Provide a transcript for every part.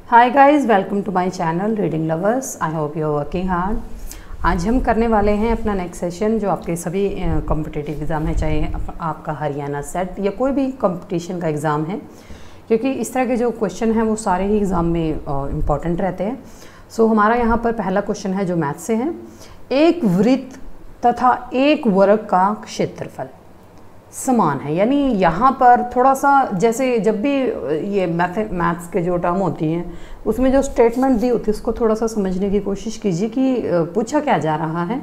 Hi guys, welcome to my channel reading lovers. I hope you are working hard. आज हम करने वाले हैं अपना नेक्स्ट सेशन जो आपके सभी कॉम्पिटिटिव एग्ज़ाम है, चाहे आपका हरियाणा सेट या कोई भी कंपटीशन का एग्ज़ाम है, क्योंकि इस तरह के जो क्वेश्चन हैं वो सारे ही एग्ज़ाम में इम्पॉर्टेंट रहते हैं। सो हमारा यहाँ पर पहला क्वेश्चन है जो मैथ से है। एक वृत्त तथा एक वर्ग का क्षेत्रफल समान है। यानी यहाँ पर थोड़ा सा जैसे जब भी ये मैथ्स के जो टर्म होती हैं उसमें जो स्टेटमेंट दी होती है उसको थोड़ा सा समझने की कोशिश कीजिए कि पूछा क्या जा रहा है।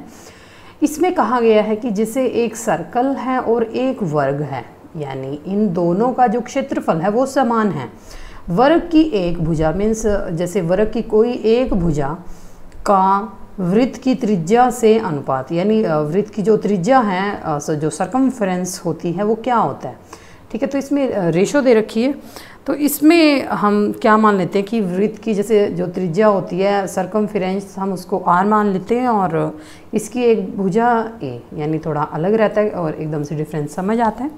इसमें कहा गया है कि जैसे एक सर्कल है और एक वर्ग है, यानी इन दोनों का जो क्षेत्रफल है वो समान है। वर्ग की एक भुजा मीन्स जैसे वर्ग की कोई एक भुजा का वृत्त की त्रिज्या से अनुपात, यानी वृत्त की जो त्रिज्या है जो सरकमफ्रेंस होती है वो क्या होता है। ठीक है, तो इसमें रेशो दे रखी है, तो इसमें हम क्या मान लेते हैं कि वृत्त की जैसे जो त्रिज्या होती है सरकमफ्रेंस हम उसको r मान लेते हैं और इसकी एक भुजा a, यानी थोड़ा अलग रहता है और एकदम से डिफरेंस समझ आता है।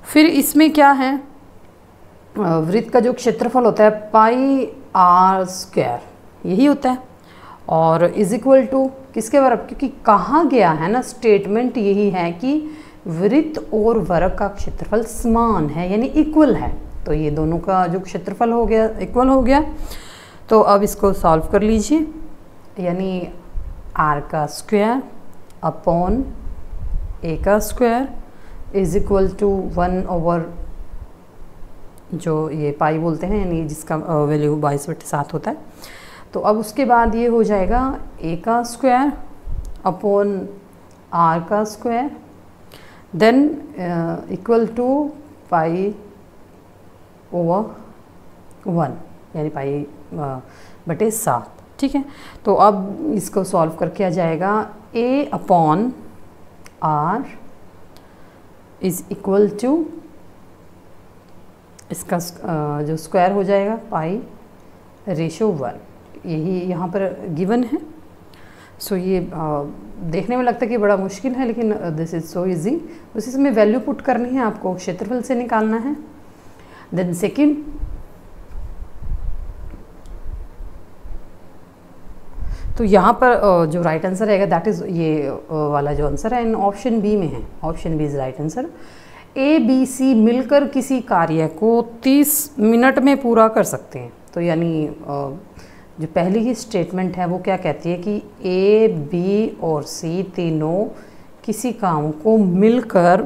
फिर इसमें क्या है, वृत्त का जो क्षेत्रफल होता है पाई r², यही होता है और इज इक्वल टू किसके बराबर, क्योंकि कहा गया है ना, स्टेटमेंट यही है कि वृत्त और वर्ग का क्षेत्रफल समान है यानी इक्वल है। तो ये दोनों का जो क्षेत्रफल हो गया इक्वल हो गया। तो अब इसको सॉल्व कर लीजिए, यानी r² upon a² is equal to 1/, जो ये पाई बोलते हैं, यानी जिसका वैल्यू 22/7 होता है। तो अब उसके बाद ये हो जाएगा a² upon r² then equal to पाई/1, यानी पाई/7। ठीक है, तो अब इसको सॉल्व करके आ जाएगा a upon r is equal to इसका जो स्क्वायर हो जाएगा पाई/1, यही यहाँ पर गिवन है। सो ये देखने में लगता है कि बड़ा मुश्किल है, लेकिन दिस इज़ सो इजी। बस इसमें वैल्यू पुट करनी है, आपको क्षेत्रफल से निकालना है। देन सेकंड, तो यहाँ पर जो राइट आंसर रहेगा दैट इज़ ये वाला जो आंसर है इन ऑप्शन बी में है। Option B is right answer. ABC मिलकर किसी कार्य को 30 मिनट में पूरा कर सकते हैं। तो यानी जो पहली ही स्टेटमेंट है वो क्या कहती है कि A, B और C तीनों किसी काम को मिलकर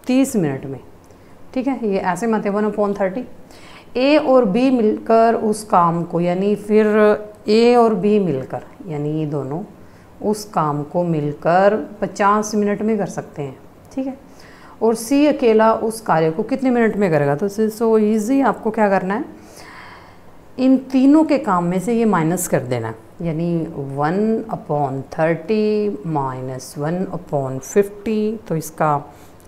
30 मिनट में, ठीक है, ये ऐसे मत है 1/30। A और B मिलकर उस काम को, यानी फिर A और B मिलकर, यानी ये दोनों उस काम को मिलकर 50 मिनट में कर सकते हैं। ठीक है, और C अकेला उस कार्य को कितने मिनट में करेगा। तो सो ईजी, आपको क्या करना है, इन तीनों के काम में से ये माइनस कर देना, यानी 1/30 माइनस 1/50, तो इसका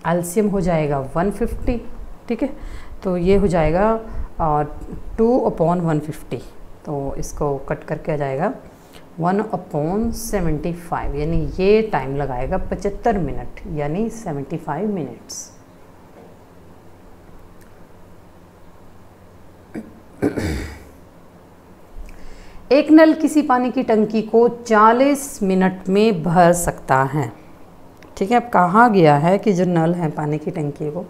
एलसीएम हो जाएगा 150। ठीक है, तो ये हो जाएगा 2/150, तो इसको कट करके आ जाएगा 1/75, यानी ये टाइम लगाएगा 75 मिनट, यानी 75 मिनट्स। एक नल किसी पानी की टंकी को 40 मिनट में भर सकता है। ठीक है, अब कहा गया है कि जो नल है पानी की टंकी को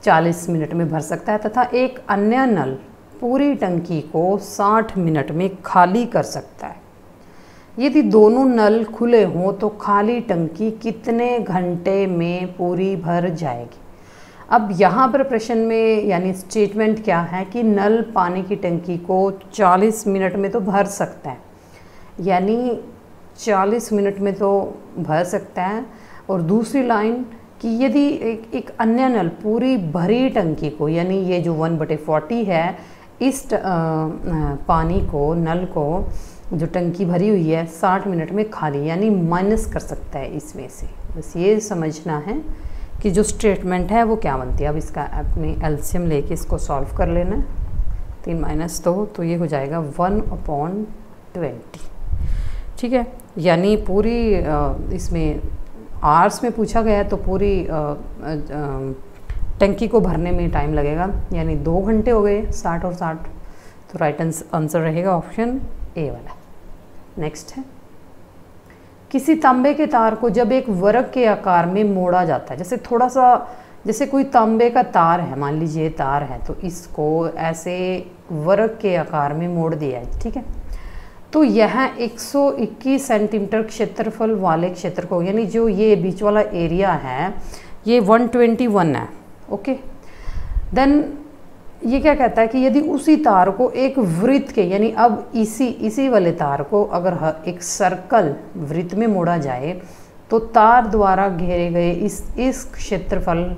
40 मिनट में भर सकता है तथा एक अन्य नल पूरी टंकी को 60 मिनट में खाली कर सकता है। यदि दोनों नल खुले हों तो खाली टंकी कितने घंटे में पूरी भर जाएगी। अब यहाँ पर प्रश्न में यानी स्टेटमेंट क्या है कि नल पानी की टंकी को 40 मिनट में तो भर सकता है, यानी 40 मिनट में तो भर सकता है। और दूसरी लाइन कि यदि एक अन्य नल पूरी भरी टंकी को, यानी ये जो 1/40 है, इस पानी को, नल को जो टंकी भरी हुई है 60 मिनट में खाली, यानी माइनस कर सकता है इसमें से। बस ये समझना है कि जो स्टेटमेंट है वो क्या बनती है। अब इसका अपने एलसीएम लेके इसको सॉल्व कर लेना है, 3 माइनस 2, तो ये हो जाएगा 1/20। ठीक है, यानी पूरी इसमें आवर्स में पूछा गया है, तो पूरी टंकी को भरने में टाइम लगेगा, यानी 2 घंटे हो गए 60 और 60, तो राइट आंसर रहेगा ऑप्शन ए वाला। नेक्स्ट है, किसी तांबे के तार को जब एक वर्ग के आकार में मोड़ा जाता है, जैसे थोड़ा सा, जैसे कोई तांबे का तार है, मान लीजिए तार है, तो इसको ऐसे वर्ग के आकार में मोड़ दिया है, ठीक है। तो यह 121 सेंटीमीटर क्षेत्रफल वाले क्षेत्र को, यानी जो ये बीच वाला एरिया है ये 121 है, ओके। देन ये क्या कहता है कि यदि उसी तार को एक वृत्त के, यानी अब इसी वाले तार को अगर एक सर्कल वृत्त में मोड़ा जाए तो तार द्वारा घेरे गए इस क्षेत्रफल,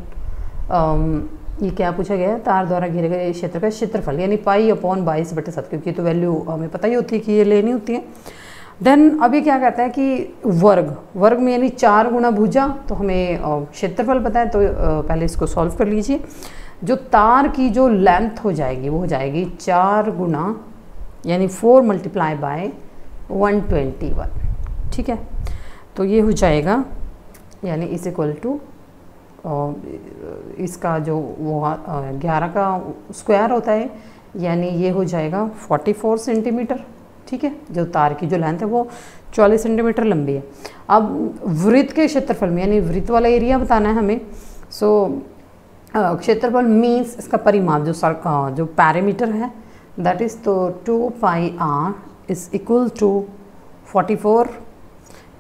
ये क्या पूछा गया है, तार द्वारा घेरे गए क्षेत्र का क्षेत्रफल, यानी π/22/7, क्योंकि तो वैल्यू हमें पता ही होती है कि ये लेनी होती है। देन अभी क्या कहता है कि वर्ग में यानी 4 गुना भुजा, तो हमें क्षेत्रफल पता है, तो पहले इसको सॉल्व कर लीजिए। जो तार की जो लेंथ हो जाएगी वो हो जाएगी 4 गुना यानी 4 × 121, ठीक है। तो ये हो जाएगा यानी इस इक्वल टू इसका जो वो 11 का स्क्वायर होता है, यानी ये हो जाएगा 44 सेंटीमीटर, ठीक है। जो तार की जो लेंथ है वो 40 सेंटीमीटर लंबी है। अब वृत्त के क्षेत्रफल में, यानी वृत्त वाला एरिया बताना है हमें। सो क्षेत्रफल मीन्स इसका परिमाप जो पैरामीटर है दैट इज़ तो 2πr इज इक्वल टू 44,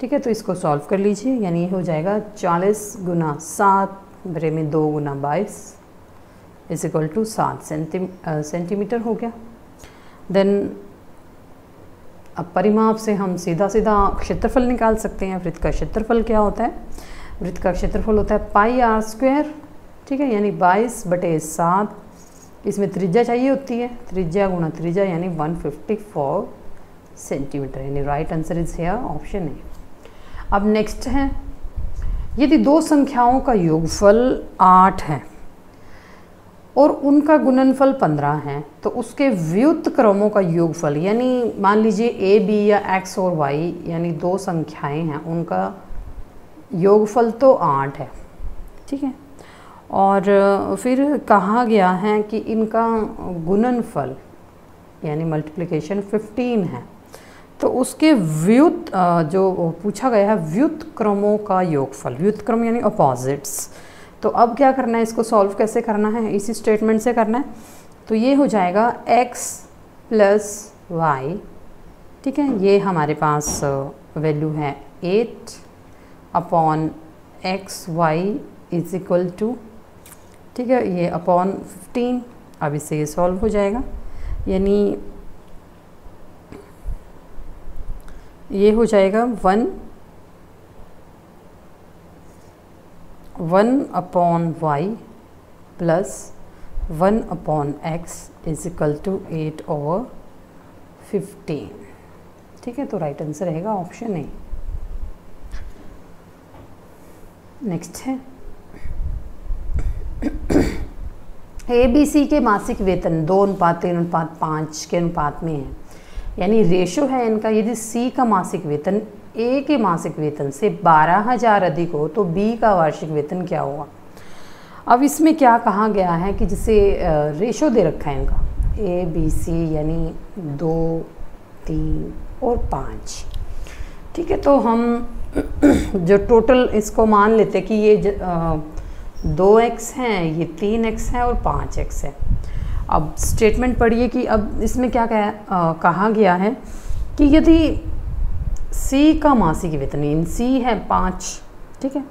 ठीक है। तो इसको सॉल्व कर लीजिए, यानी ये हो जाएगा 40 × 7 बरे में 2 × 22 इज इक्वल टू 7 सेंटीमीटर हो गया। देन अब परिमाप से हम सीधा क्षेत्रफल निकाल सकते हैं। वृत्त का क्षेत्रफल क्या होता है, वृत्त का क्षेत्रफल होता है πr², ठीक है, यानी 22/7। इसमें त्रिज्या चाहिए होती है, त्रिज्या गुणा त्रिज्या यानी 154 सेंटीमीटर, यानी right answer is here option A. अब नेक्स्ट है, यदि दो संख्याओं का योगफल 8 है और उनका गुणनफल 15 है, तो उसके व्युत्त क्रमों का योगफल, यानी मान लीजिए ए बी या एक्स और वाई यानी दो संख्याएं हैं, उनका योगफल तो 8 है, ठीक है। और फिर कहा गया है कि इनका गुणनफल यानी मल्टीप्लिकेशन 15 है, तो उसके व्युत्त जो पूछा गया है व्युत्त क्रमों का योगफल, व्युत्त क्रम यानी अपोजिट्स। तो अब क्या करना है, इसको सॉल्व कैसे करना है, इसी स्टेटमेंट से करना है। तो ये हो जाएगा x + y, ठीक है। ये हमारे पास वैल्यू है 8/xy इज इक्वल टू, ठीक है, ये अपॉन 15। अब इससे ये सॉल्व हो जाएगा, यानी ये हो जाएगा 1/y + 1/x is equal to 8/15, ठीक है। तो राइट आंसर रहेगा ऑप्शन ए। नेक्स्ट है, ABC के मासिक वेतन 2:3:5 के अनुपात में है, यानी रेशो है इनका। यदि C का मासिक वेतन A के मासिक वेतन से 12,000 अधिक हो तो B का वार्षिक वेतन क्या होगा। अब इसमें क्या कहा गया है कि जिसे रेशो दे रखा है इनका ABC यानी 2, 3 और 5, ठीक है। तो हम जो टोटल इसको मान लेते हैं कि ये 2x हैं, ये 3x है और 5x है। अब स्टेटमेंट पढ़िए कि अब इसमें क्या कहा गया है कि यदि C का मासिक वेतन, इन C है 5, ठीक है,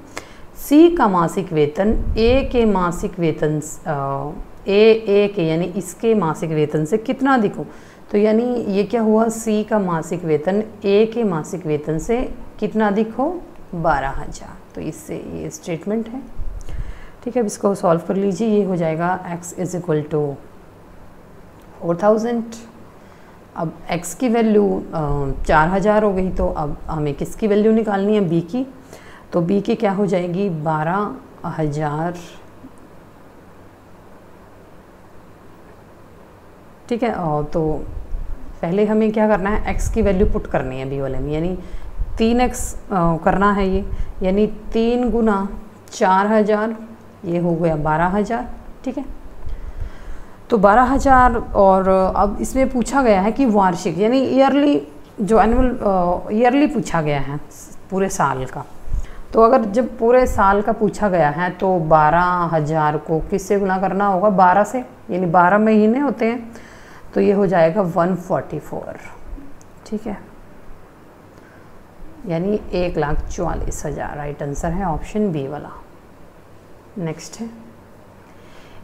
C का मासिक वेतन A के मासिक वेतन A के यानी इसके मासिक वेतन से कितना अधिक हो, तो यानी ये क्या हुआ, C का मासिक वेतन A के मासिक वेतन से कितना अधिक हो, 12,000। तो इससे ये स्टेटमेंट है, ठीक है। अब इसको सॉल्व कर लीजिए, ये हो जाएगा x इज इक्वल टू 4000। अब x की वैल्यू 4000 हो गई, तो अब हमें किसकी वैल्यू निकालनी है, b की। तो b की क्या हो जाएगी, 12,000, ठीक है। और तो पहले हमें क्या करना है, x की वैल्यू पुट करनी है b वाले में, यानी 3x करना है ये, यानी 3 × 4000 ये हो गया 12,000, ठीक है। तो 12,000। और अब इसमें पूछा गया है कि वार्षिक यानी ईयरली, जो एनुअल ईयरली पूछा गया है पूरे साल का। तो अगर जब पूरे साल का पूछा गया है तो 12,000 को किससे गुना करना होगा? 12 से, यानी 12 महीने होते हैं, तो ये हो जाएगा 144। ठीक है, यानी 1,44,000 राइट आंसर है ऑप्शन बी वाला। नेक्स्ट है,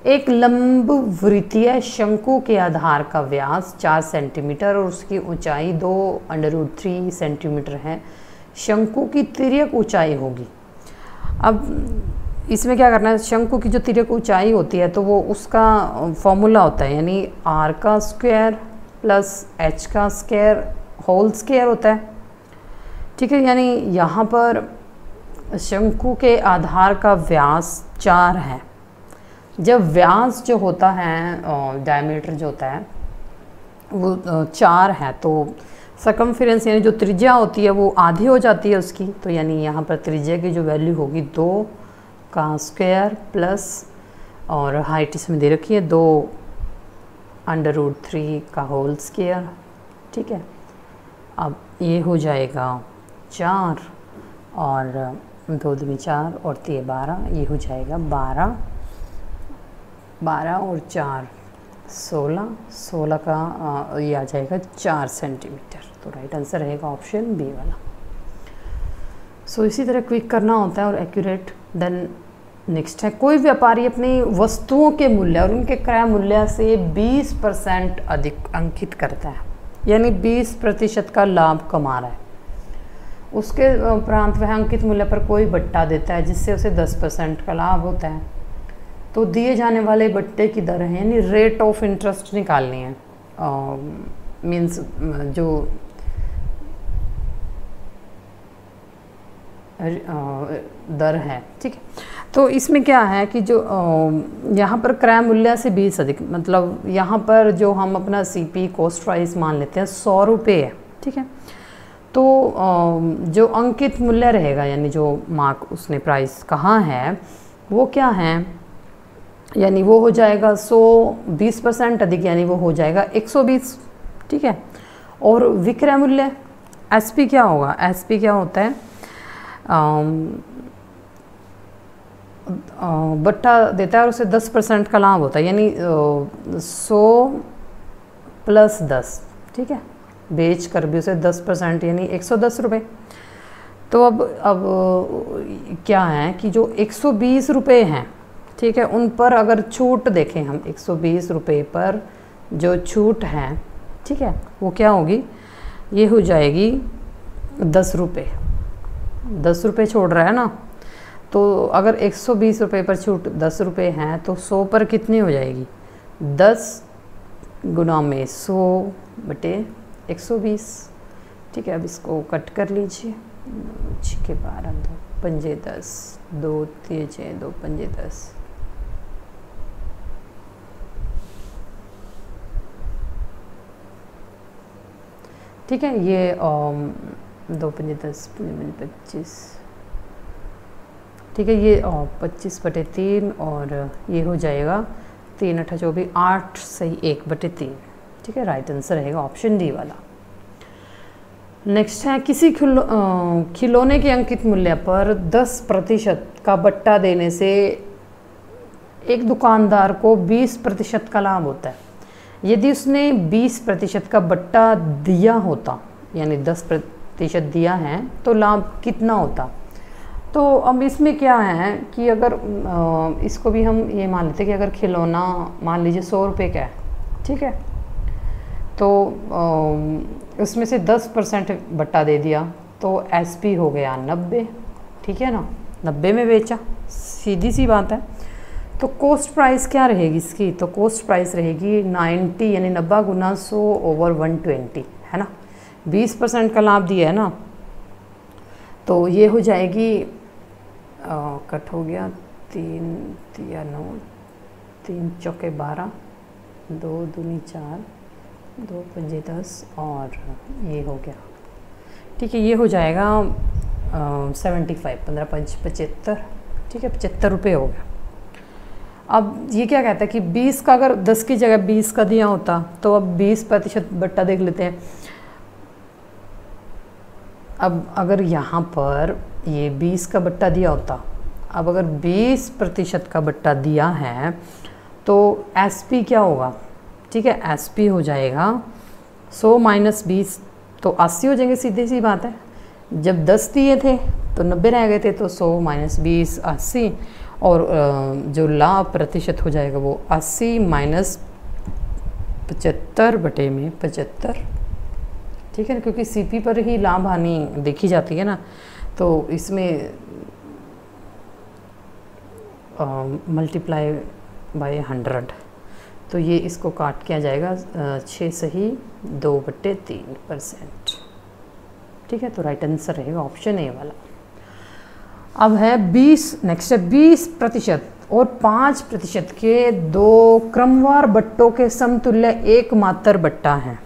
एक लंबवृत्तीय शंकु के आधार का व्यास 4 सेंटीमीटर और उसकी ऊंचाई 2√3 सेंटीमीटर है, शंकु की तिर्यक ऊंचाई होगी। अब इसमें क्या करना है, शंकु की जो तिर्यक ऊंचाई होती है तो वो उसका फॉर्मूला होता है, यानी r का स्क्वायर प्लस h का स्क्वायर होल स्क्वायर होता है। ठीक है, यानी यहाँ पर शंकु के आधार का व्यास 4 है। जब व्यास जो होता है, डायमीटर जो होता है वो 4 है, तो सरकमफेरेंस यानी जो त्रिज्या होती है वो आधी हो जाती है उसकी। तो यानी यहाँ पर त्रिज्या की जो वैल्यू होगी 2 का स्क्वायर प्लस, और हाइट इसमें दे रखी है 2√3 का होल स्क्वायर। ठीक है, अब ये हो जाएगा 4 और 2 दूनी 4 और 3 12, ये हो जाएगा 12 और 4 16 का ये आ जाएगा 4 सेंटीमीटर। तो राइट आंसर रहेगा ऑप्शन बी वाला। सो इसी तरह क्विक करना होता है और एक्यूरेट। देन नेक्स्ट है, कोई व्यापारी अपनी वस्तुओं के मूल्य और उनके क्रय मूल्य से 20% अधिक अंकित करता है, यानी 20% का लाभ कमा रहा है। उसके उपरांत वह अंकित मूल्य पर कोई बट्टा देता है जिससे उसे 10% का लाभ होता है। तो दिए जाने वाले बट्टे की दर है, यानी रेट ऑफ इंटरेस्ट निकालनी है, मीन्स जो दर है। ठीक है, तो इसमें क्या है कि जो यहाँ पर क्रय मूल्य से 20 अधिक, मतलब यहाँ पर जो हम अपना CP कॉस्ट प्राइस मान लेते हैं 100 रुपये है। ठीक है, तो जो अंकित मूल्य रहेगा, यानी जो मार्क उसने प्राइस कहा है वो क्या है, यानी वो हो जाएगा 20% अधिक, यानी वो हो जाएगा 120। ठीक है, और विक्रय मूल्य SP क्या होगा, SP क्या होता है, बट्टा देता है और उसे 10% का लाभ होता है, यानी 100 + 10। ठीक है, बेच कर भी उसे 10%, यानी 110 रुपये। तो अब क्या है कि जो 120 रुपये हैं, ठीक है, उन पर अगर छूट देखें हम, 120 रुपये पर जो छूट है, ठीक है, वो क्या होगी, ये हो जाएगी 10 रुपये। 10 रुपये छोड़ रहा है ना, तो अगर 120 रुपये पर छूट 10 रुपये हैं तो 100 पर कितनी हो जाएगी, 10 गुना में 100 बटे 120। ठीक है, अब इसको कट कर लीजिए, 6 के 12, 2 पंजे 10, 2 3 6, 2 पंजे 10। ठीक है, ये 2 पंजे 10 25। ठीक है, ये 25 बटे 3 और ये हो जाएगा 3 8 24, 8 सही 1 बटे 3। ठीक है, राइट आंसर रहेगा ऑप्शन डी वाला। नेक्स्ट है, किसी खिलौने के अंकित मूल्य पर 10% का बट्टा देने से एक दुकानदार को 20% का लाभ होता है। यदि उसने 20% का बट्टा दिया होता, यानी 10% दिया है, तो लाभ कितना होता। तो अब इसमें क्या है कि अगर इसको भी हम ये मान लेते हैं कि अगर खिलौना मान लीजिए 100 रुपये का है, ठीक है, तो उसमें से 10% बट्टा दे दिया तो SP हो गया 90। ठीक है ना, 90 में बेचा, सीधी सी बात है। तो कॉस्ट प्राइस क्या रहेगी इसकी, तो कॉस्ट प्राइस रहेगी 90, यानी 90 गुना 100 ओवर 120, है ना, 20% का लाभ दिया है ना, तो ये हो जाएगी, कट हो गया, 3 3 9, 3 चौके 12, 2 दूनी 4, 2 पंजे 10 और ये हो गया। ठीक है, ये हो जाएगा 75, 15 5 75। ठीक है, 75 रुपये हो गया। अब ये क्या कहता है कि 20 का अगर 10 की जगह 20 का दिया होता तो अब 20% बट्टा देख लेते हैं। अब अगर यहाँ पर ये 20 का बट्टा दिया होता, अब अगर 20% का बट्टा दिया है तो SP क्या होगा, ठीक है, SP हो जाएगा 100 माइनस 20 तो 80 हो जाएंगे, सीधी सी बात है। जब 10 दिए थे तो 90 रह गए थे, तो 100 माइनस 20 80, और जो लाभ प्रतिशत हो जाएगा वो 80 माइनस 75 बटे में 75, ठीक है ना, क्योंकि CP पर ही लाभ हानि देखी जाती है ना, तो इसमें मल्टीप्लाई बाय 100, तो ये इसको काट किया जाएगा 6 सही 2/3%, ठीक है। तो राइट आंसर रहेगा ऑप्शन ए वाला। अब है 20, नेक्स्ट है 20% और 5% के दो क्रमवार बट्टों के समतुल्य एक मात्र बट्टा है।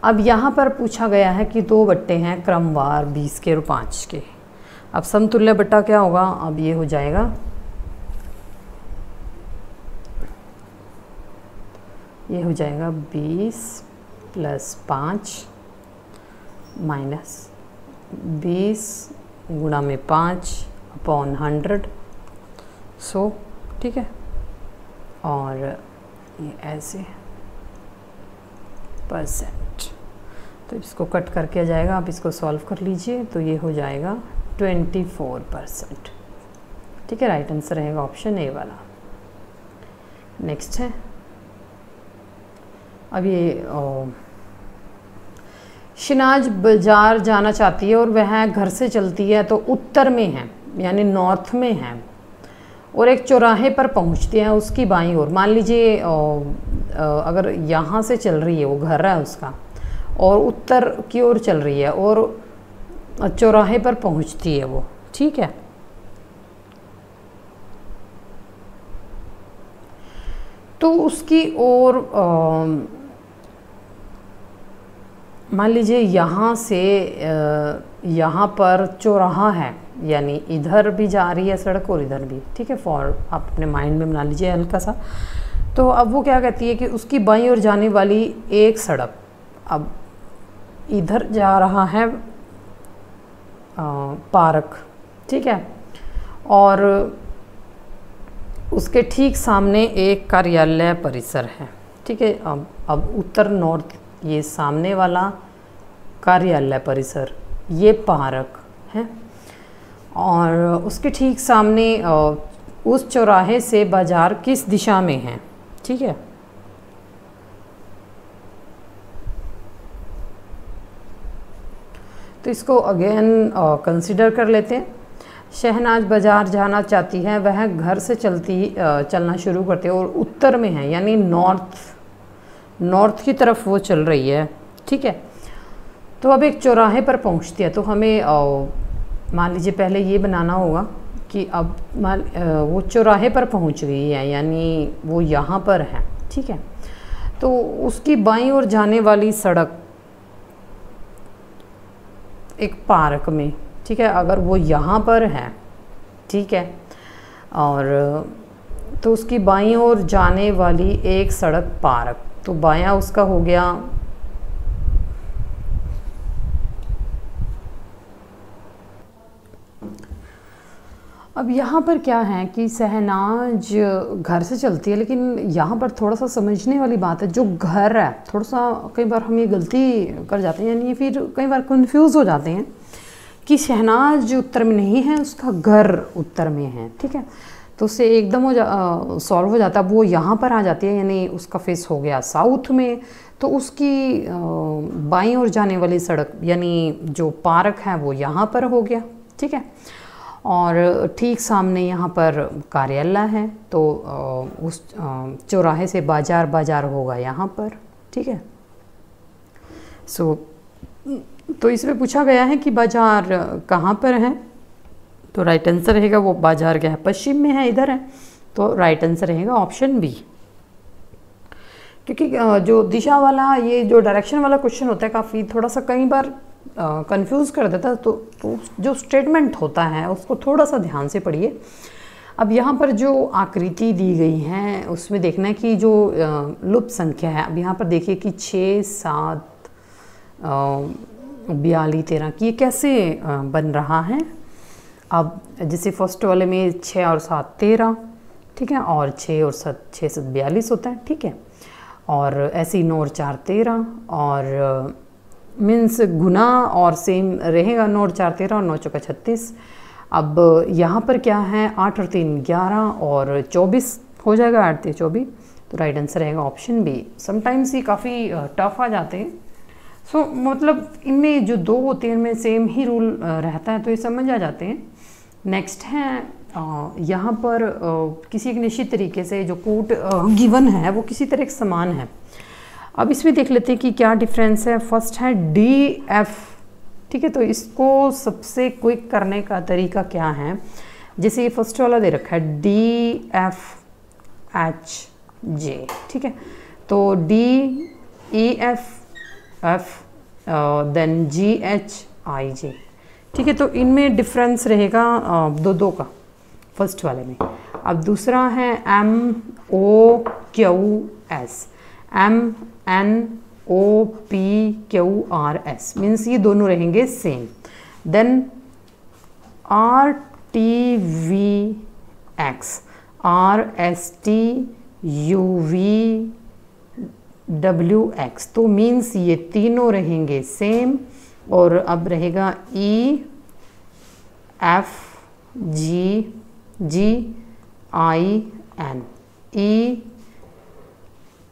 अब यहाँ पर पूछा गया है कि दो बट्टे हैं क्रमवार 20 के और 5 के। अब समतुल्य बट्टा क्या होगा, अब ये हो जाएगा, ये हो जाएगा 20 + 5 माइनस 20 गुणा में 5/100, 100, ठीक है, और ये ऐसे %। तो इसको कट करके आ जाएगा, आप इसको सॉल्व कर लीजिए, तो ये हो जाएगा 24%, ठीक है। राइट आंसर रहेगा ऑप्शन ए वाला। नेक्स्ट है, अब ये शहनाज बाज़ार जाना चाहती है और वह घर से चलती है तो उत्तर में है, यानी नॉर्थ में है, और एक चौराहे पर पहुंचती है उसकी बाईं ओर। मान लीजिए अगर यहाँ से चल रही है, वो घर है उसका, और उत्तर की ओर चल रही है और चौराहे पर पहुंचती है वो, ठीक है। तो उसकी ओर मान लीजिए यहाँ से यहाँ पर चौराहा है, यानी इधर भी जा रही है सड़क और इधर भी, ठीक है। फॉर आप अपने माइंड में बना लीजिए हल्का सा। तो अब वो क्या कहती है कि उसकी बाईं ओर जाने वाली एक सड़क, अब इधर जा रहा है पार्क, ठीक है, और उसके ठीक सामने एक कार्यालय परिसर है, ठीक है। अब उत्तर नॉर्थ, ये सामने वाला कार्यालय परिसर, ये पार्क है, और उसके ठीक सामने उस चौराहे से बाजार किस दिशा में है, ठीक है। तो इसको अगेन कंसिडर कर लेते हैं। शहनाज बाज़ार जाना चाहती है, वह घर से चलना शुरू करती है और उत्तर में है, यानी नॉर्थ की तरफ वो चल रही है, ठीक है। तो अब एक चौराहे पर पहुंचती है, तो हमें मान लीजिए पहले ये बनाना होगा कि अब वो चौराहे पर पहुंच गई है, यानी वो यहाँ पर है, ठीक है। तो उसकी बाईं ओर जाने वाली सड़क एक पार्क में, ठीक है, अगर वो यहाँ पर है, ठीक है, और तो उसकी बाईं ओर जाने वाली एक सड़क पार्क, तो बायां उसका हो गया अब यहाँ पर क्या है कि शहनाज घर से चलती है, लेकिन यहाँ पर थोड़ा सा समझने वाली बात है, जो घर है थोड़ा सा कई बार हम ये गलती कर जाते हैं, यानी फिर कई बार कंफ्यूज हो जाते हैं कि शहनाज उत्तर में नहीं है, उसका घर उत्तर में है, ठीक है। तो उससे एकदम सॉल्व हो जाता है, वो यहाँ पर आ जाती है, यानी उसका फेस हो गया साउथ में, तो उसकी बाईं ओर जाने वाली सड़क यानी जो पार्क है वो यहाँ पर हो गया, ठीक है। और ठीक सामने यहाँ पर कार्यालय है, तो उस चौराहे से बाज़ार होगा यहाँ पर, ठीक है। तो इसमें पूछा गया है कि बाज़ार कहाँ पर है, तो राइट आंसर रहेगा वो बाज़ार क्या है, पश्चिम में है, इधर है, तो राइट आंसर रहेगा ऑप्शन बी। क्योंकि जो दिशा वाला, ये जो डायरेक्शन वाला क्वेश्चन होता है काफ़ी थोड़ा सा कई बार कंफ्यूज कर देता है, तो जो स्टेटमेंट होता है उसको थोड़ा सा ध्यान से पढ़िए। अब यहाँ पर जो आकृति दी गई है उसमें देखना है कि जो लुप्त संख्या है, अब यहाँ पर देखिए कि 6, 7, 42, 13 की ये कैसे बन रहा है। अब जैसे फर्स्ट वाले में 6 और 7 13, ठीक है, और 6 और 7 6 7 42 होता है, ठीक है। और ऐसे ही 9 और 4 13, और मीन्स गुना और सेम रहेगा, 9 और 4 13 और 9 चौका 36। अब यहाँ पर क्या है, 8 और 3 11 और 24 हो जाएगा, 8 3 24, तो राइट आंसर रहेगा ऑप्शन बी। समटाइम्स ये काफ़ी टफ आ जाते हैं, सो मतलब इनमें जो 2 होते हैं इनमें सेम ही रूल रहता है, तो ये समझ आ जाते हैं। नेक्स्ट है यहाँ पर किसी एक निश्चित तरीके से जो कोड गिवन है वो किसी तरह समान है। अब इसमें देख लेते हैं कि क्या डिफरेंस है। फर्स्ट है DF, ठीक है, तो इसको सबसे क्विक करने का तरीका क्या है, जैसे ये फर्स्ट वाला दे रखा है DFHJ, ठीक है, तो DEFF देन GHIJ, ठीक है, तो इनमें डिफरेंस रहेगा 2 का फर्स्ट वाले में। अब दूसरा है MOQS, MNOPQRS, मीन्स ये दोनों रहेंगे सेम। देन RTVX, RSTUVWX, तो मीन्स ये तीनों रहेंगे सेम। और अब रहेगा EFGGIN,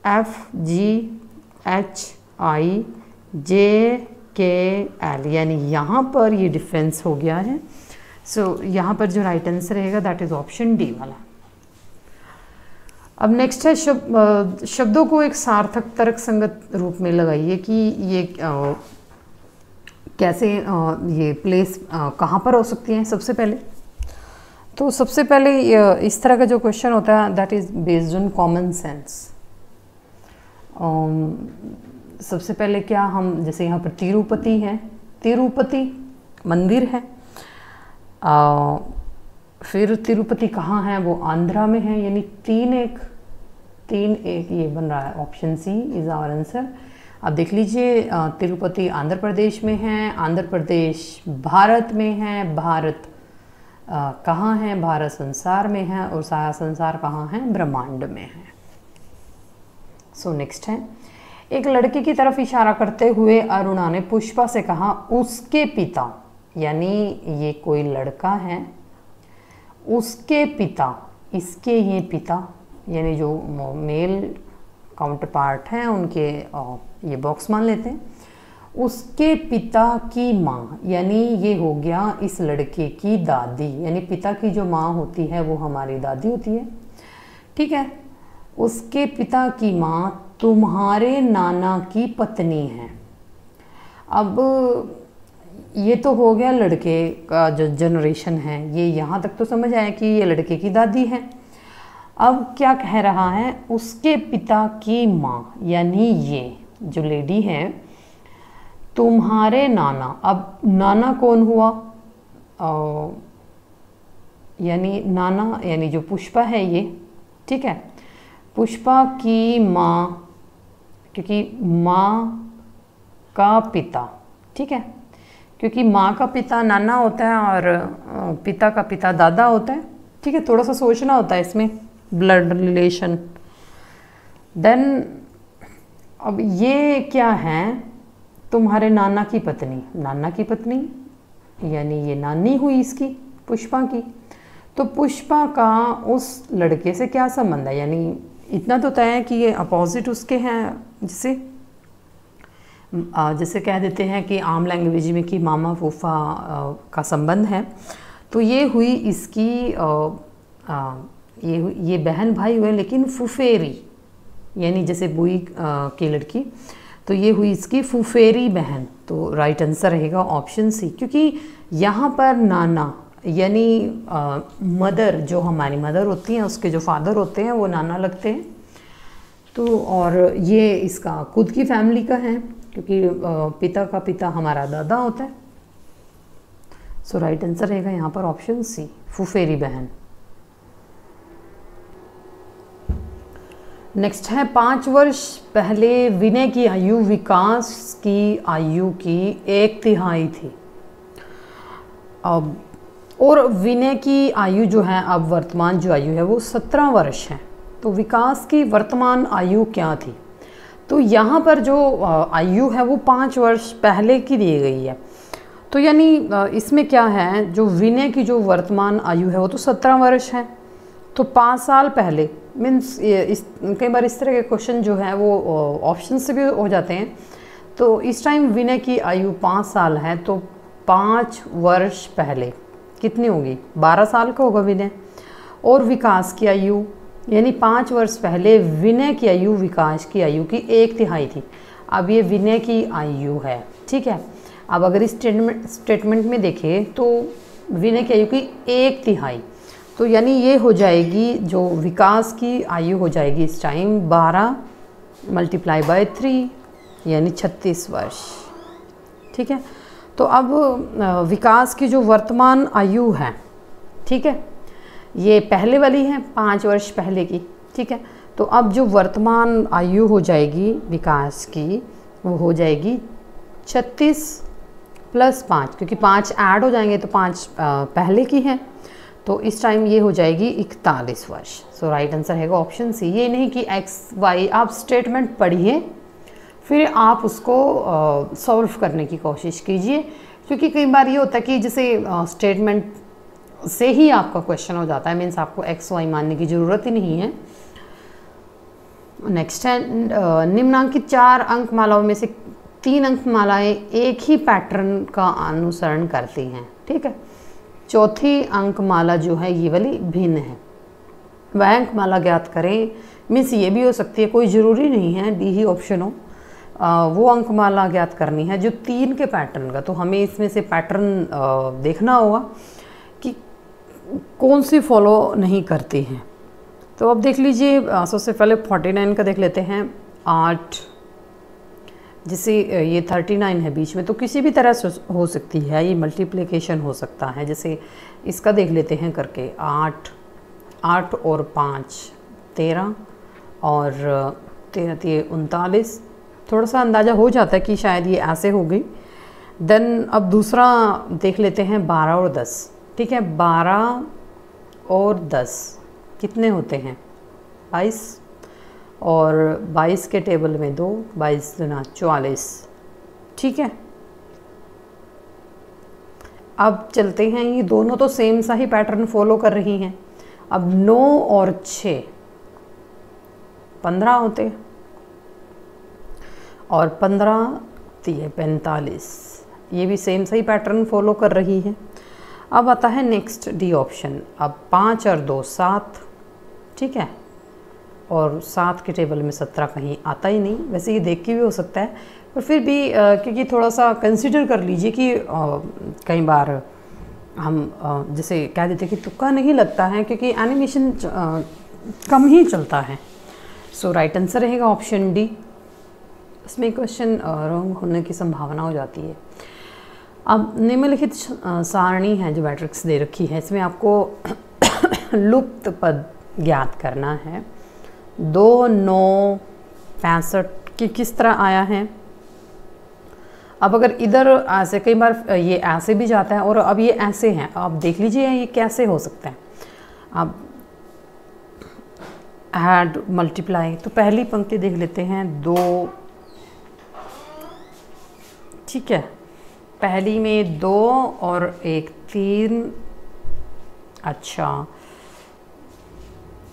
EFGHIJKL, यानी यहाँ पर ये डिफरेंस हो गया है। सो यहाँ पर जो राइट आंसर रहेगा दैट इज ऑप्शन डी वाला। अब नेक्स्ट है शब्दों को एक सार्थक तर्क संगत रूप में लगाइए कि ये कैसे ये प्लेस कहाँ पर हो सकती हैं। सबसे पहले तो सबसे पहले इस तरह का जो क्वेश्चन होता है that is based on common sense. सबसे पहले क्या हम, जैसे यहाँ पर तिरुपति है, तिरुपति मंदिर है, फिर तिरुपति कहाँ है, वो आंध्रा में है, यानी 3-1 ये बन रहा है, option C is our answer. अब देख लीजिए तिरुपति आंध्र प्रदेश में है, आंध्र प्रदेश भारत में है, भारत कहाँ है, भारत संसार में है, और सारा संसार कहाँ है, ब्रह्मांड में है। सो नेक्स्ट है, एक लड़के की तरफ इशारा करते हुए अरुणा ने पुष्पा से कहा उसके पिता, यानी ये कोई लड़का है, उसके पिता, इसके ये पिता, यानी जो मेल काउंटर पार्ट हैं उनके ये बॉक्स मान लेते हैं। उसके पिता की माँ, यानी ये हो गया इस लड़के की दादी, यानी पिता की जो माँ होती है वो हमारी दादी होती है, ठीक है। उसके पिता की माँ तुम्हारे नाना की पत्नी है। अब ये तो हो गया लड़के का जो जनरेशन है, ये यहाँ तक तो समझ आया कि ये लड़के की दादी है। अब क्या कह रहा है, उसके पिता की माँ, यानी ये जो लेडी है तुम्हारे नाना। अब नाना कौन हुआ, यानी नाना यानी जो पुष्पा है ये, ठीक है, पुष्पा की माँ, क्योंकि माँ का पिता, ठीक है, क्योंकि माँ का पिता नाना होता है और पिता का पिता दादा होता है, ठीक है, थोड़ा सा सोचना होता है इसमें, ब्लड रिलेशन। देन अब ये क्या है, तुम्हारे नाना की पत्नी, नाना की पत्नी यानी ये नानी हुई इसकी पुष्पा की। तो पुष्पा का उस लड़के से क्या संबंध है, यानी इतना तो तय है कि ये अपोजिट उसके हैं, जैसे कह देते हैं कि आम लैंग्वेज में कि मामा फूफा का संबंध है। तो ये हुई इसकी ये बहन भाई हुए, लेकिन फुफेरी, यानी जैसे बुई की लड़की, तो ये हुई इसकी फुफेरी बहन। तो राइट आंसर रहेगा ऑप्शन सी, क्योंकि यहाँ पर नाना यानी मदर, जो हमारी मदर होती हैं उसके जो फादर होते हैं वो नाना लगते हैं। तो और ये इसका खुद की फैमिली का है, क्योंकि पिता का पिता हमारा दादा होता है। सो राइट आंसर रहेगा यहाँ पर ऑप्शन सी, फुफेरी बहन। नेक्स्ट है 5 वर्ष पहले विनय की आयु विकास की आयु की 1/3 थी। अब और विनय की आयु जो है, अब वर्तमान जो आयु है वो 17 वर्ष है। तो विकास की वर्तमान आयु क्या थी? तो यहाँ पर जो आयु है वो 5 वर्ष पहले की दी गई है। तो यानी इसमें क्या है, जो विनय की जो वर्तमान आयु है वो तो 17 वर्ष है। तो 5 साल पहले मीन्स कई बार इस तरह के क्वेश्चन जो है वो ऑप्शन से भी हो जाते हैं। तो इस टाइम विनय की आयु 5 साल है, तो 5 वर्ष पहले कितनी होगी? 12 साल का होगा विनय। और विकास की आयु यानी 5 वर्ष पहले विनय की आयु विकास की आयु की 1/3 थी। अब ये विनय की आयु है, ठीक है। अब अगर इस स्टेटमेंट में देखें तो विनय की आयु की 1/3, तो यानी ये हो जाएगी जो विकास की आयु हो जाएगी इस टाइम 12 × 3 यानी 36 वर्ष, ठीक है। तो अब विकास की जो वर्तमान आयु है, ठीक है, ये पहले वाली है 5 वर्ष पहले की, ठीक है। तो अब जो वर्तमान आयु हो जाएगी विकास की वो हो जाएगी 36 + 5, क्योंकि 5 ऐड हो जाएंगे तो 5 पहले की है। तो इस टाइम ये हो जाएगी 41 वर्ष। सो राइट आंसर है ऑप्शन सी। ये नहीं कि XY, आप स्टेटमेंट पढ़िए फिर आप उसको सॉल्व करने की कोशिश कीजिए, क्योंकि कई बार ये होता है कि जैसे स्टेटमेंट से ही आपका क्वेश्चन हो जाता है, मीन्स आपको XY मानने की ज़रूरत ही नहीं है। नेक्स्ट है निम्नांकित 4 अंक मालाओं में से 3 अंक मालाएँ एक ही पैटर्न का अनुसरण करती हैं, ठीक है। चौथी अंक माला जो है ये वाली भिन्न है। वह अंक माला ज्ञात करें, मीन्स ये भी हो सकती है, कोई ज़रूरी नहीं है डी ही ऑप्शन हो। वो अंक माला ज्ञात करनी है जो 3 के पैटर्न का। तो हमें इसमें से पैटर्न देखना होगा कि कौन सी फॉलो नहीं करती हैं। तो अब देख लीजिए, सबसे पहले 49 का देख लेते हैं। 8 जैसे ये 39 है बीच में, तो किसी भी तरह से हो सकती है, ये मल्टीप्लिकेशन हो सकता है। जैसे इसका देख लेते हैं करके, 8 और 5 13 और 13 39। थोड़ा सा अंदाज़ा हो जाता है कि शायद ये ऐसे हो गई। देन अब दूसरा देख लेते हैं 12 और 10, ठीक है। 12 और 10 कितने होते हैं? 22, और 22 के टेबल में 2, 22 × 44, ठीक है। अब चलते हैं, ये दोनों तो सेम सा ही पैटर्न फॉलो कर रही हैं। अब 9 और 6 15 होते, और 15 3 45, ये भी सेम सा ही पैटर्न फॉलो कर रही है। अब आता है नेक्स्ट डी ऑप्शन। अब 5 और 2 7, ठीक है, और 7 के टेबल में 17 कहीं आता ही नहीं। वैसे ये देख के भी हो सकता है, पर फिर भी क्योंकि थोड़ा सा कंसिडर कर लीजिए कि कई बार हम जैसे कह देते कि तुक्का नहीं लगता है, क्योंकि एनिमेशन कम ही चलता है। सो राइट आंसर रहेगा ऑप्शन डी। इसमें क्वेश्चन रॉन्ग होने की संभावना हो जाती है। अब निम्नलिखित सारणी है जो मैट्रिक्स दे रखी है, इसमें आपको लुप्त पद ज्ञात करना है। 2 9 65 की किस तरह आया है? अब अगर इधर ऐसे, कई बार ये ऐसे भी जाता है और अब ये ऐसे हैं, आप देख लीजिए ये कैसे हो सकता है। अब ऐड मल्टीप्लाई, तो पहली पंक्ति देख लेते हैं 2, ठीक है। पहली में 2 और 1 3, अच्छा,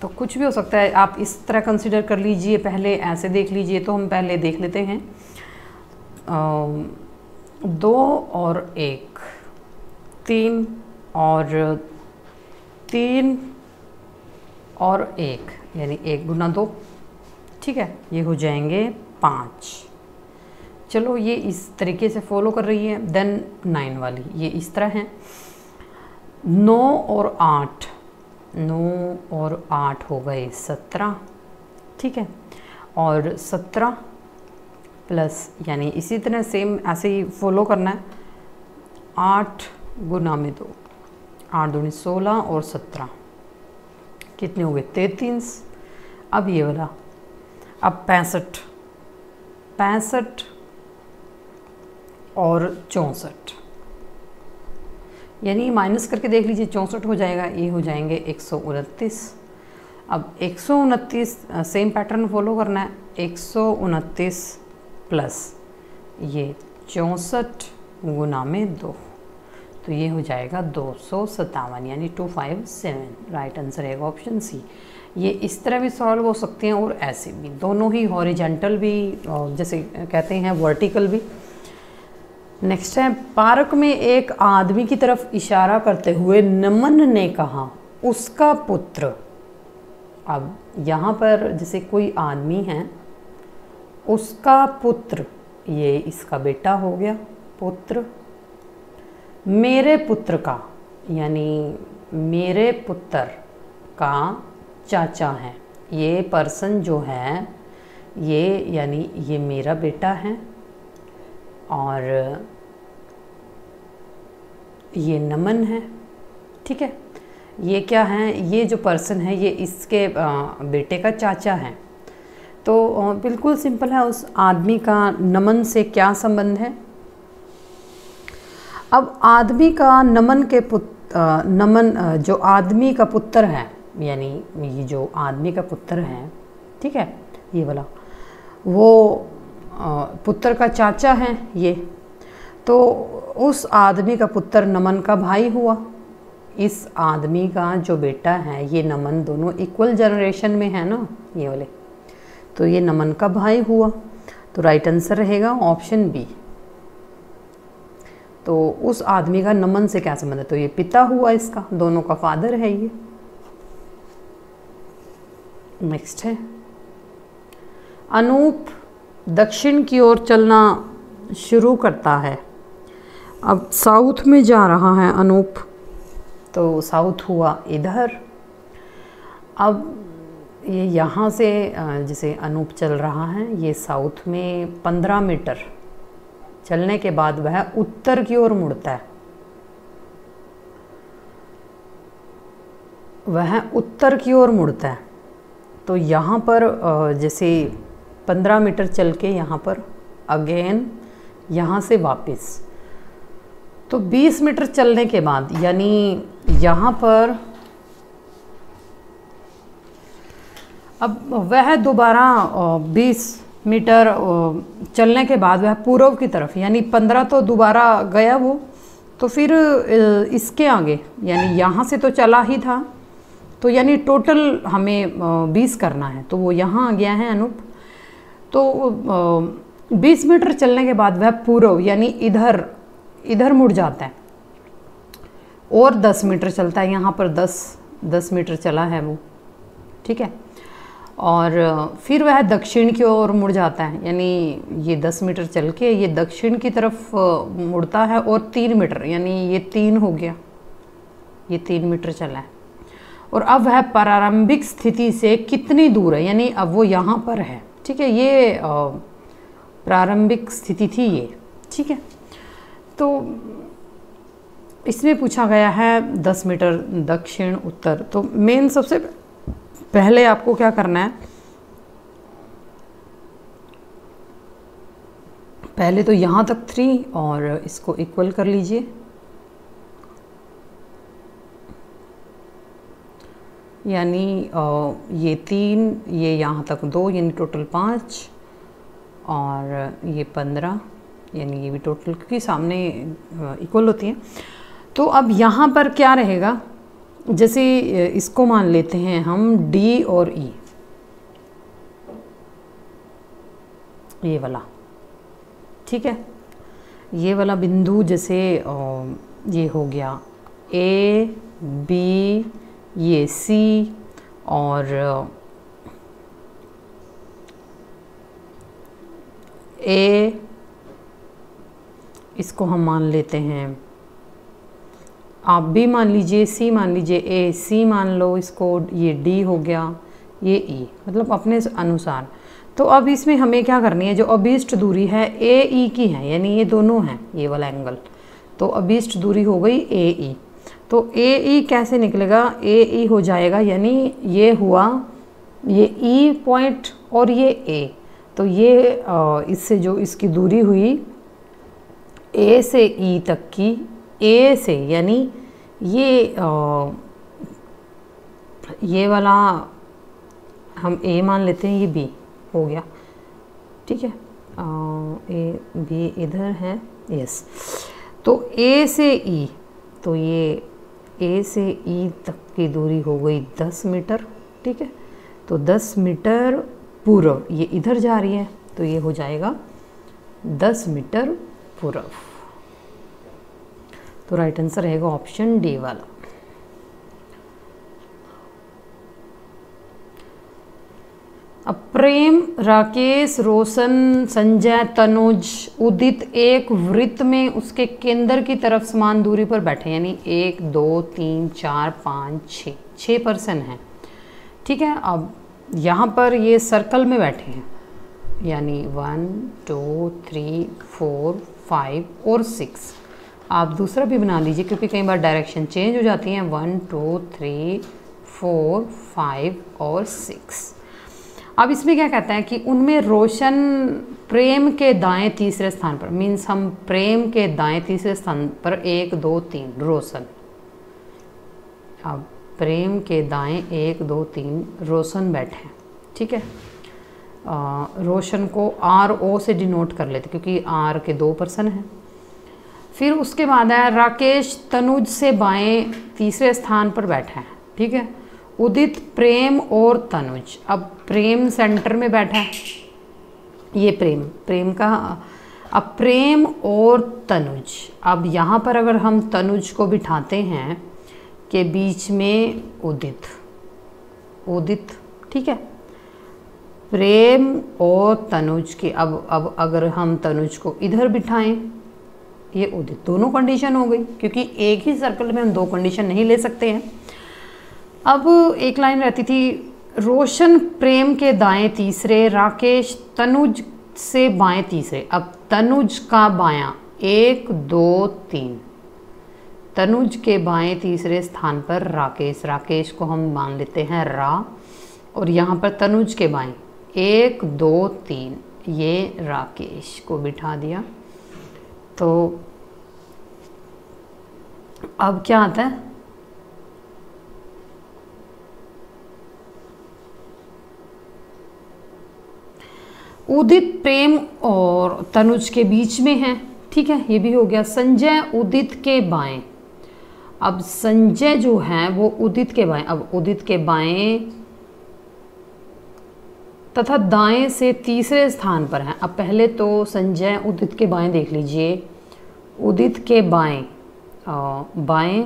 तो कुछ भी हो सकता है, आप इस तरह कंसिडर कर लीजिए, पहले ऐसे देख लीजिए। तो हम पहले देख लेते हैं 2 और 1 3 और 3 और 1 यानी 1 × 2, ठीक है, ये हो जाएंगे 5। चलो ये इस तरीके से फॉलो कर रही है। देन 9 वाली ये इस तरह है। 9 और 8, 9 और 8 हो गए 17, ठीक है, और 17 प्लस यानी इसी तरह सेम ऐसे ही फॉलो करना है। 8 × 2, 8 दूनी 16 और 17 कितने हो गए? 33। अब ये वाला अब 65 और 64, यानी माइनस करके देख लीजिए, 64 हो जाएगा, ये हो जाएंगे 129। अब 129 सेम पैटर्न फॉलो करना है, 129 प्लस ये 64 गुना में 2, तो ये हो जाएगा 257, यानी 257। राइट आंसर है ऑप्शन सी। ये इस तरह भी सॉल्व हो सकते हैं और ऐसे भी, दोनों ही हॉरिजॉन्टल भी जैसे कहते हैं, वर्टिकल भी। नेक्स्ट है, पार्क में एक आदमी की तरफ इशारा करते हुए नमन ने कहा उसका पुत्र। अब यहाँ पर जैसे कोई आदमी है, उसका पुत्र, ये इसका बेटा हो गया पुत्र, मेरे पुत्र का, यानी मेरे पुत्र का चाचा है। ये पर्सन जो है, ये यानी ये मेरा बेटा है, और ये नमन है। ठीक है, ये क्या है, ये जो पर्सन है ये इसके बेटे का चाचा है। तो बिल्कुल सिंपल है, उस आदमी का नमन से क्या संबंध है। अब आदमी का नमन के नमन जो आदमी का पुत्र है, यानी ये जो आदमी का पुत्र है, ठीक है, ये वाला, वो पुत्र का चाचा है ये, तो उस आदमी का पुत्र नमन का भाई हुआ। इस आदमी का जो बेटा है, ये नमन, दोनों इक्वल जनरेशन में है ना ये वाले, तो ये नमन का भाई हुआ। तो राइट आंसर रहेगा ऑप्शन बी। तो उस आदमी का नमन से क्या संबंध है, तो ये पिता हुआ इसका, दोनों का फादर है ये। नेक्स्ट है, अनूप दक्षिण की ओर चलना शुरू करता है। अब साउथ में जा रहा है अनूप, तो साउथ हुआ इधर। अब ये यहाँ से जैसे अनूप चल रहा है, ये साउथ में 15 मीटर चलने के बाद वह उत्तर की ओर मुड़ता है। वह उत्तर की ओर मुड़ता है, तो यहाँ पर जैसे 15 मीटर चल के यहाँ पर अगेन यहाँ से वापस, तो 20 मीटर चलने के बाद, यानी यहाँ पर अब वह दोबारा 20 मीटर चलने के बाद वह पूर्व की तरफ, यानी 15 तो दोबारा गया वो, तो फिर इसके आगे, यानी यहाँ से तो चला ही था, तो यानी टोटल हमें 20 करना है, तो वो यहाँ आ गया है अनूप। तो 20 मीटर चलने के बाद वह पूर्व, यानी इधर मुड़ जाता है और 10 मीटर चलता है। यहाँ पर 10 मीटर चला है वो, ठीक है, और फिर वह दक्षिण की ओर मुड़ जाता है, यानी ये 10 मीटर चल के ये दक्षिण की तरफ मुड़ता है, और 3 मीटर, यानी ये 3 हो गया, ये 3 मीटर चला है। और अब वह प्रारंभिक स्थिति से कितनी दूर है, यानी अब वो यहाँ पर है, ठीक है, ये प्रारंभिक स्थिति थी ये, ठीक है। तो इसमें पूछा गया है 10 मीटर दक्षिण उत्तर। तो मेन सबसे पहले आपको क्या करना है, पहले तो यहाँ तक 3 और इसको इक्वल कर लीजिए, यानी ये 3, ये यहाँ तक 2, यानी टोटल 5, और ये 15, यानी ये भी टोटल, क्योंकि सामने इक्वल होती हैं। तो अब यहाँ पर क्या रहेगा, जैसे इसको मान लेते हैं हम D और E, ये वाला, ठीक है, ये वाला बिंदु, जैसे ये हो गया A, B, ये C, और A, इसको हम मान लेते हैं, आप भी मान लीजिए, C मान लीजिए, A, C मान लो इसको, ये D हो गया, ये E, मतलब अपने अनुसार। तो अब इसमें हमें क्या करनी है, जो अभीष्ट दूरी है AE की है, यानी ये दोनों हैं, ये वाला एंगल, तो अभीष्ट दूरी हो गई AE। तो AE कैसे निकलेगा, AE हो जाएगा, यानी ये हुआ, ये E पॉइंट और ये ए, तो ये इससे जो इसकी दूरी हुई ए से ई तक की, ए से यानी ये वाला हम ए मान लेते हैं, ये बी हो गया, ठीक है। ए बी इधर है, यस। तो ए से ई, तो ये ए से ई तक की दूरी हो गई 10 मीटर, ठीक है। तो 10 मीटर पूर्व, ये इधर जा रही है तो ये हो जाएगा 10 मीटर पूर्व। तो राइट आंसर रहेगा ऑप्शन डी वाला। अब प्रेम, राकेश, रोशन, संजय, तनुज, उदित एक वृत्त में उसके केंद्र की तरफ समान दूरी पर बैठे, यानी 1 2 3 4 5 6 पर्सन हैं, ठीक है। अब यहाँ पर ये सर्कल में बैठे हैं, यानी 1 2 3 4 5 और 6। आप दूसरा भी बना लीजिए क्योंकि कई बार डायरेक्शन चेंज हो जाती हैं। 1 2 3 4 5 और 6। अब इसमें क्या कहता है कि उनमें रोशन प्रेम के दाएं तीसरे स्थान पर, मीन्स हम प्रेम के दाएं तीसरे स्थान पर 1 2 3 रोशन। अब प्रेम के दाएं 1 2 3 रोशन बैठे हैं, ठीक है। रोशन को आर ओ से डिनोट कर लेते क्योंकि आर के 2 पर्सन हैं। फिर उसके बाद है राकेश तनुज से बाएं तीसरे स्थान पर बैठा है, ठीक है। उदित प्रेम और तनुज, अब प्रेम सेंटर में बैठा है, ये प्रेम का। अब प्रेम और तनुज, अब यहाँ पर अगर हम तनुज को बिठाते हैं के बीच में उदित, ठीक है। प्रेम और तनुज के, अब अगर हम तनुज को इधर बिठाएं, ये उदित, दोनों कंडीशन हो गई क्योंकि एक ही सर्कल में हम 2 कंडीशन नहीं ले सकते हैं। अब एक लाइन रहती थी, रोशन प्रेम के दाएं तीसरे, राकेश तनुज से बाएं तीसरे। अब तनुज का बायां 1 2 3, तनुज के बाएं तीसरे स्थान पर राकेश को हम मान लेते हैं रा, और यहाँ पर तनुज के बाएं 1 2 3, ये राकेश को बिठा दिया। तो अब क्या आता है, उदित प्रेम और तनुज के बीच में है, ठीक है, ये भी हो गया। संजय उदित के बाएं, अब संजय जो है वो उदित के बाएं, अब उदित के बाएं तथा दाएं से तीसरे स्थान पर है। अब पहले तो संजय उदित के बाएं देख लीजिए, उदित के बाएं बाएं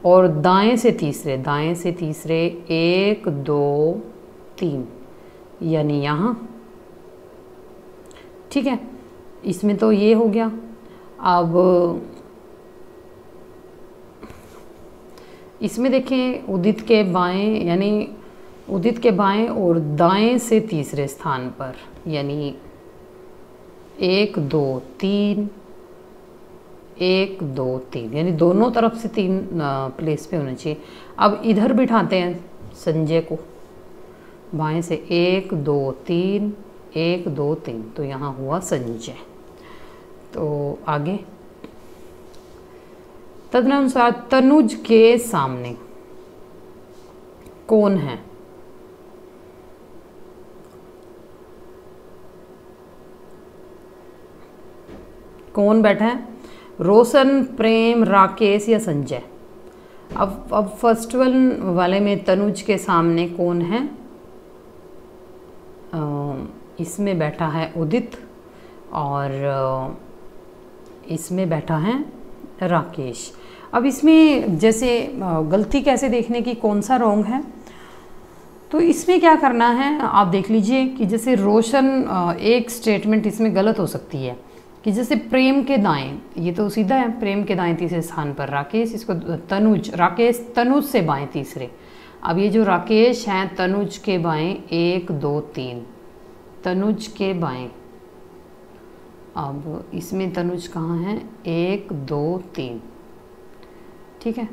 और दाएं से तीसरे 1 2 3, यानी यहाँ, ठीक है। इसमें तो ये हो गया। अब इसमें देखें उदित के बाएं, यानी उदित के बाएं और दाएं से तीसरे स्थान पर, यानी 1 2 3 1 2 3, यानी दोनों तरफ से 3 प्लेस पे होना चाहिए। अब इधर बिठाते हैं संजय को, बाएं से 1 2 3 1 2 3, तो यहाँ हुआ संजय। तो आगे तदनुसार तनुज के सामने कौन है? कौन बैठा है? रोशन, प्रेम, राकेश या संजय? अब फर्स्ट वाले में तनुज के सामने कौन है? इसमें बैठा है उदित और इसमें बैठा है राकेश। अब इसमें जैसे गलती कैसे देखने की, कौन सा रॉन्ग है, तो इसमें क्या करना है आप देख लीजिए कि जैसे रोशन, एक स्टेटमेंट इसमें गलत हो सकती है कि जैसे प्रेम के दाएं, ये तो सीधा है, प्रेम के दाएं तीसरे स्थान पर राकेश, इसको तनुज, राकेश तनुज से बाएं तीसरे। अब ये जो राकेश हैं तनुज के बाएं 1 2 3, तनुज के बाएं, अब इसमें तनुज कहाँ है? 1 2 3, ठीक है,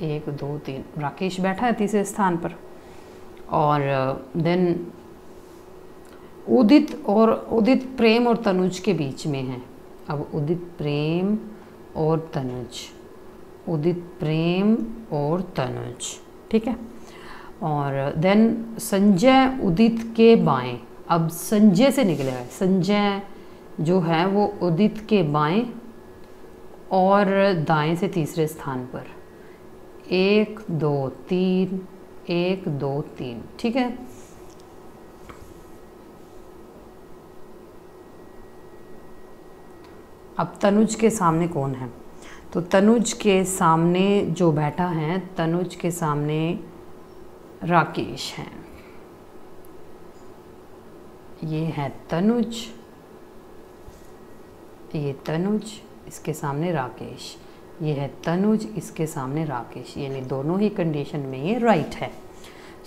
1 2 3, राकेश बैठा है तीसरे स्थान पर। और देन उदित प्रेम और तनुज के बीच में है। अब उदित प्रेम और तनुज, उदित प्रेम और तनुज, ठीक है। और देन संजय उदित के बाएं, अब संजय से निकलेगा, संजय जो है वो उदित के बाएं और दाएं से तीसरे स्थान पर, 1 2 3, 1 2 3, ठीक है। अब तनुज के सामने कौन है, तो तनुज के सामने जो बैठा है, तनुज के सामने राकेश है। ये है तनुज, ये तनुज, इसके सामने राकेश, ये है तनुज, इसके सामने राकेश, यानी दोनों ही कंडीशन में ये राइट है।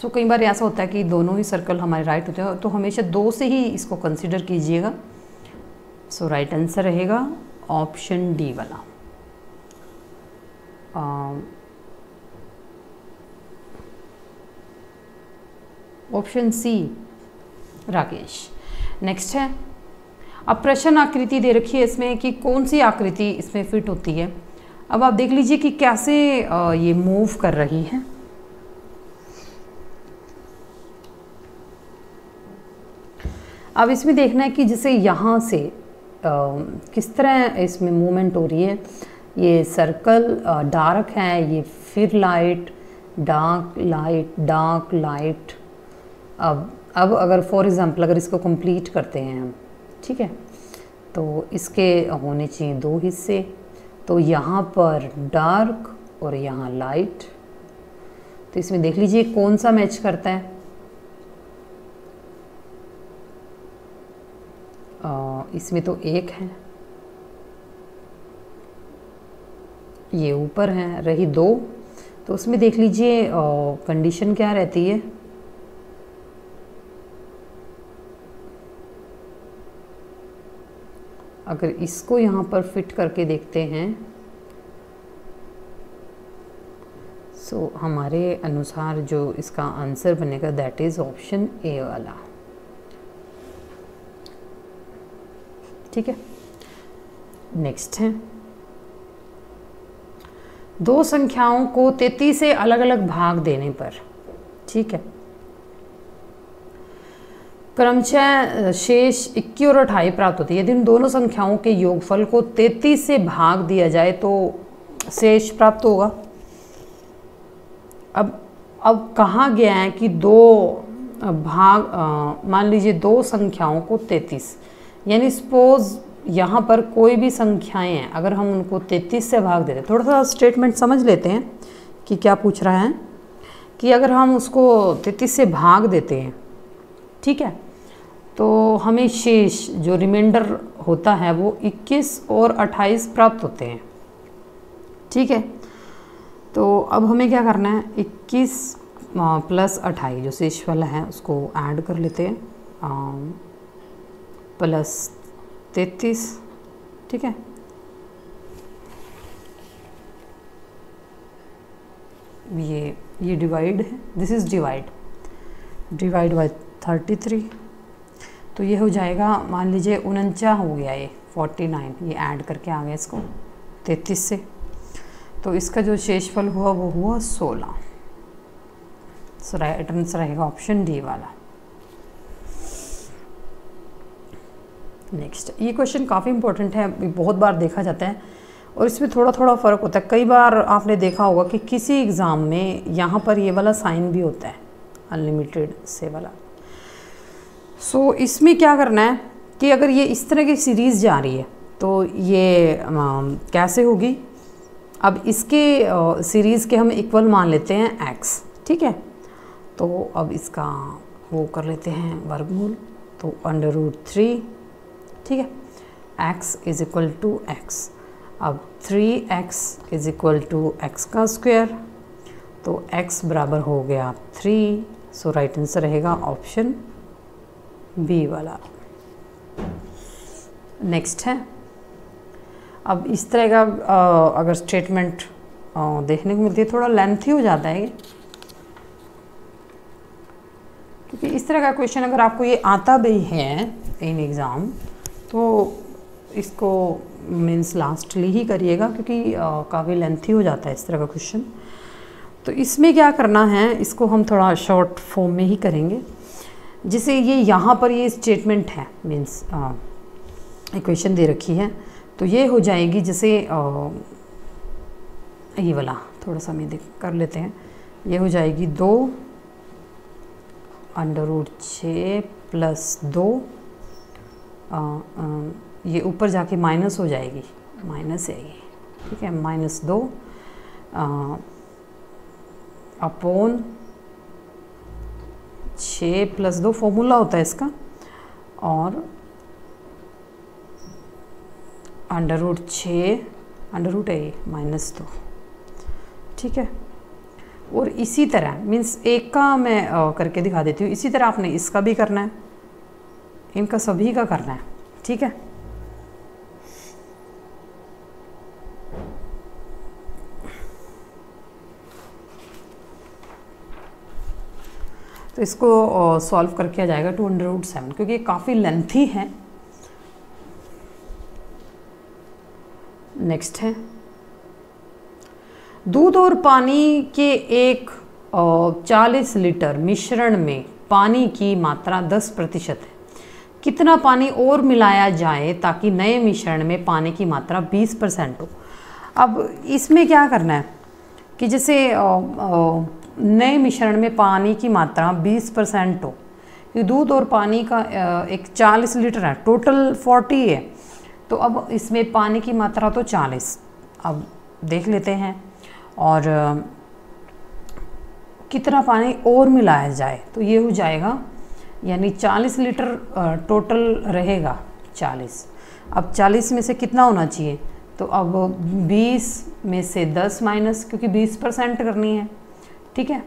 सो कई बार ऐसा होता है कि दोनों ही सर्कल हमारे राइट होते हैं, तो हमेशा 2 से ही इसको कंसिडर कीजिएगा। सो राइट आंसर रहेगा ऑप्शन डी वाला। Option C Rakesh. नेक्स्ट है, अब प्रश्न आकृति दे रखी है इसमें कि कौन सी आकृति इसमें फिट होती है। अब आप देख लीजिए कि कैसे ये मूव कर रही है। अब इसमें देखना है कि जैसे यहाँ से किस तरह इसमें मूवमेंट हो रही है। ये सर्कल डार्क है, ये फिर light, dark light, dark light. अब अगर फॉर एग्जांपल अगर इसको कंप्लीट करते हैं हम, ठीक है, तो इसके होने चाहिए 2 हिस्से, तो यहाँ पर डार्क और यहाँ लाइट। तो इसमें देख लीजिए कौन सा मैच करता है। इसमें तो 1 है, ये ऊपर है, रही 2, तो उसमें देख लीजिए कंडीशन क्या रहती है। अगर इसको यहाँ पर फिट करके देखते हैं, सो हमारे अनुसार जो इसका आंसर बनेगा दैट इज ऑप्शन ए वाला, ठीक है। नेक्स्ट है, 2 संख्याओं को 33 से अलग अलग भाग देने पर, ठीक है, क्रमशः शेष 21 और 28 प्राप्त होती है। यदि इन दोनों संख्याओं के योगफल को 33 से भाग दिया जाए तो शेष प्राप्त होगा। अब कहा गया है कि 2 भाग, मान लीजिए 2 संख्याओं को 33, यानी सपोज यहाँ पर कोई भी संख्याएं हैं, अगर हम उनको 33 से भाग देते हैं, थोड़ा सा स्टेटमेंट समझ लेते हैं कि क्या पूछ रहा है, कि अगर हम उसको 33 से भाग देते हैं, ठीक है, तो हमें शेष जो रिमाइंडर होता है वो 21 और 28 प्राप्त होते हैं, ठीक है। तो अब हमें क्या करना है, 21 प्लस 28 जो शेष वाला है उसको ऐड कर लेते हैं, प्लस 33, ठीक है। ये डिवाइड है, दिस इज़ डिवाइड बाय 33, तो ये हो जाएगा, मान लीजिए 49 हो गया, ये 49, ये ऐड करके आ गया इसको 33 से, तो इसका जो शेषफल हुआ वो हुआ 16। सो राइट आंसर रहेगा ऑप्शन डी वाला। नेक्स्ट, ये क्वेश्चन काफ़ी इंपॉर्टेंट है, बहुत बार देखा जाता है और इसमें थोड़ा थोड़ा फ़र्क होता है। कई बार आपने देखा होगा कि किसी एग्ज़ाम में यहाँ पर ये वाला साइन भी होता है, अनलिमिटेड से वाला। सो इसमें क्या करना है कि अगर ये इस तरह की सीरीज़ जा रही है तो ये कैसे होगी। अब इसके सीरीज़ के हम इक्वल मान लेते हैं x, ठीक है, तो अब इसका वो कर लेते हैं वर्गमूल, तो √3, ठीक है, x is equal to x। अब 3x is equal to x का स्क्वायर, तो x बराबर हो गया 3। सो राइट आंसर रहेगा ऑप्शन बी वाला। नेक्स्ट है, अब इस तरह का अगर स्टेटमेंट देखने को मिलती है, थोड़ा लेंथी हो जाता है तरह का क्वेश्चन अगर आपको ये आता भी है इन एग्ज़ाम तो इसको मीन्स लास्टली ही करिएगा, क्योंकि काफ़ी लेंथी हो जाता है इस तरह का क्वेश्चन। तो इसमें क्या करना है, इसको हम थोड़ा शॉर्ट फॉर्म में ही करेंगे। जैसे ये यहाँ पर ये स्टेटमेंट है, मीन्स इक्वेशन दे रखी है, तो ये हो जाएगी जैसे ये वाला थोड़ा सा मैं कर लेते हैं। ये हो जाएगी 2√6 + 2, ये ऊपर जाके माइनस हो जाएगी, माइनस है ये, ठीक है, -2 अपॉन 6 + 2 फॉर्मूला होता है इसका, और √6 अंडर है ये -2, ठीक है। और इसी तरह मीन्स एक का मैं करके दिखा देती हूँ, इसी तरह आपने इसका भी करना है, इनका सभी का करना है, ठीक है। तो इसको सॉल्व करके आ जाएगा 2√7, क्योंकि ये काफ़ी लेंथी है। नेक्स्ट है दूध और पानी के एक 40 लीटर मिश्रण में पानी की मात्रा 10% है। कितना पानी और मिलाया जाए ताकि नए मिश्रण में पानी की मात्रा 20% हो। अब इसमें क्या करना है कि जैसे नए मिश्रण में पानी की मात्रा 20% हो, कि दूध और पानी का एक 40 लीटर है, टोटल 40 है, तो अब इसमें पानी की मात्रा तो 40, अब देख लेते हैं, और कितना पानी और मिलाया जाए, तो ये हो जाएगा यानी 40 लीटर टोटल रहेगा 40। अब 40 में से कितना होना चाहिए, तो अब 20 में से 10 माइनस, क्योंकि 20% करनी है, ठीक है,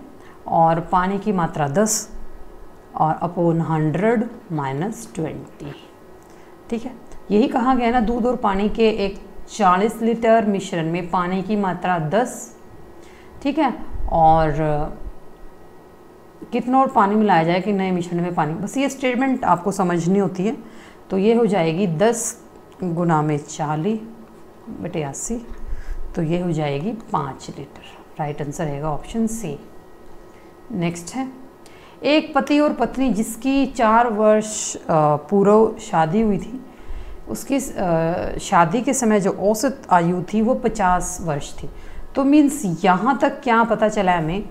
और पानी की मात्रा 10 और अपॉन 100 - 20, ठीक है। यही कहा गया ना, दूध और पानी के एक 40 लीटर मिश्रण में पानी की मात्रा 10, ठीक है, और कितना और पानी मिलाया जाए कि नए मिश्रण में पानी, बस ये स्टेटमेंट आपको समझनी होती है। तो ये हो जाएगी 10 × 40/80, तो ये हो जाएगी 5 लीटर। राइट आंसर रहेगा ऑप्शन सी। नेक्स्ट है एक पति और पत्नी जिसकी 4 वर्ष पूर्व शादी हुई थी, उसकी शादी के समय जो औसत आयु थी वो 50 वर्ष थी। तो मीन्स यहाँ तक क्या पता चला हमें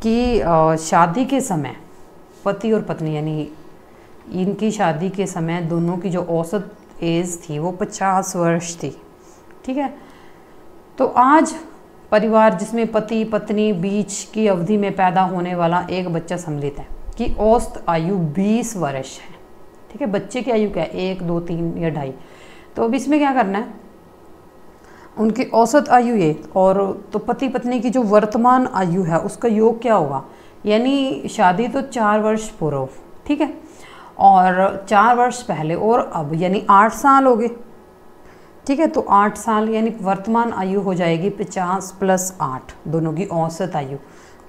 कि शादी के समय पति और पत्नी यानी इनकी शादी के समय दोनों की जो औसत एज थी वो 50 वर्ष थी, ठीक है। तो आज परिवार जिसमें पति पत्नी बीच की अवधि में पैदा होने वाला एक बच्चा सम्मिलित है कि औसत आयु 20 वर्ष है, ठीक है। बच्चे की आयु क्या है, 1, 2, 3 या 2.5। तो अब इसमें क्या करना है, उनकी औसत आयु ये, और तो पति पत्नी की जो वर्तमान आयु है उसका योग क्या होगा, यानी शादी तो 4 वर्ष पूर्व, ठीक है, और 4 वर्ष पहले और अब यानी 8 साल हो गए, ठीक है। तो 8 साल यानी वर्तमान आयु हो जाएगी 50 + 8, दोनों की औसत आयु,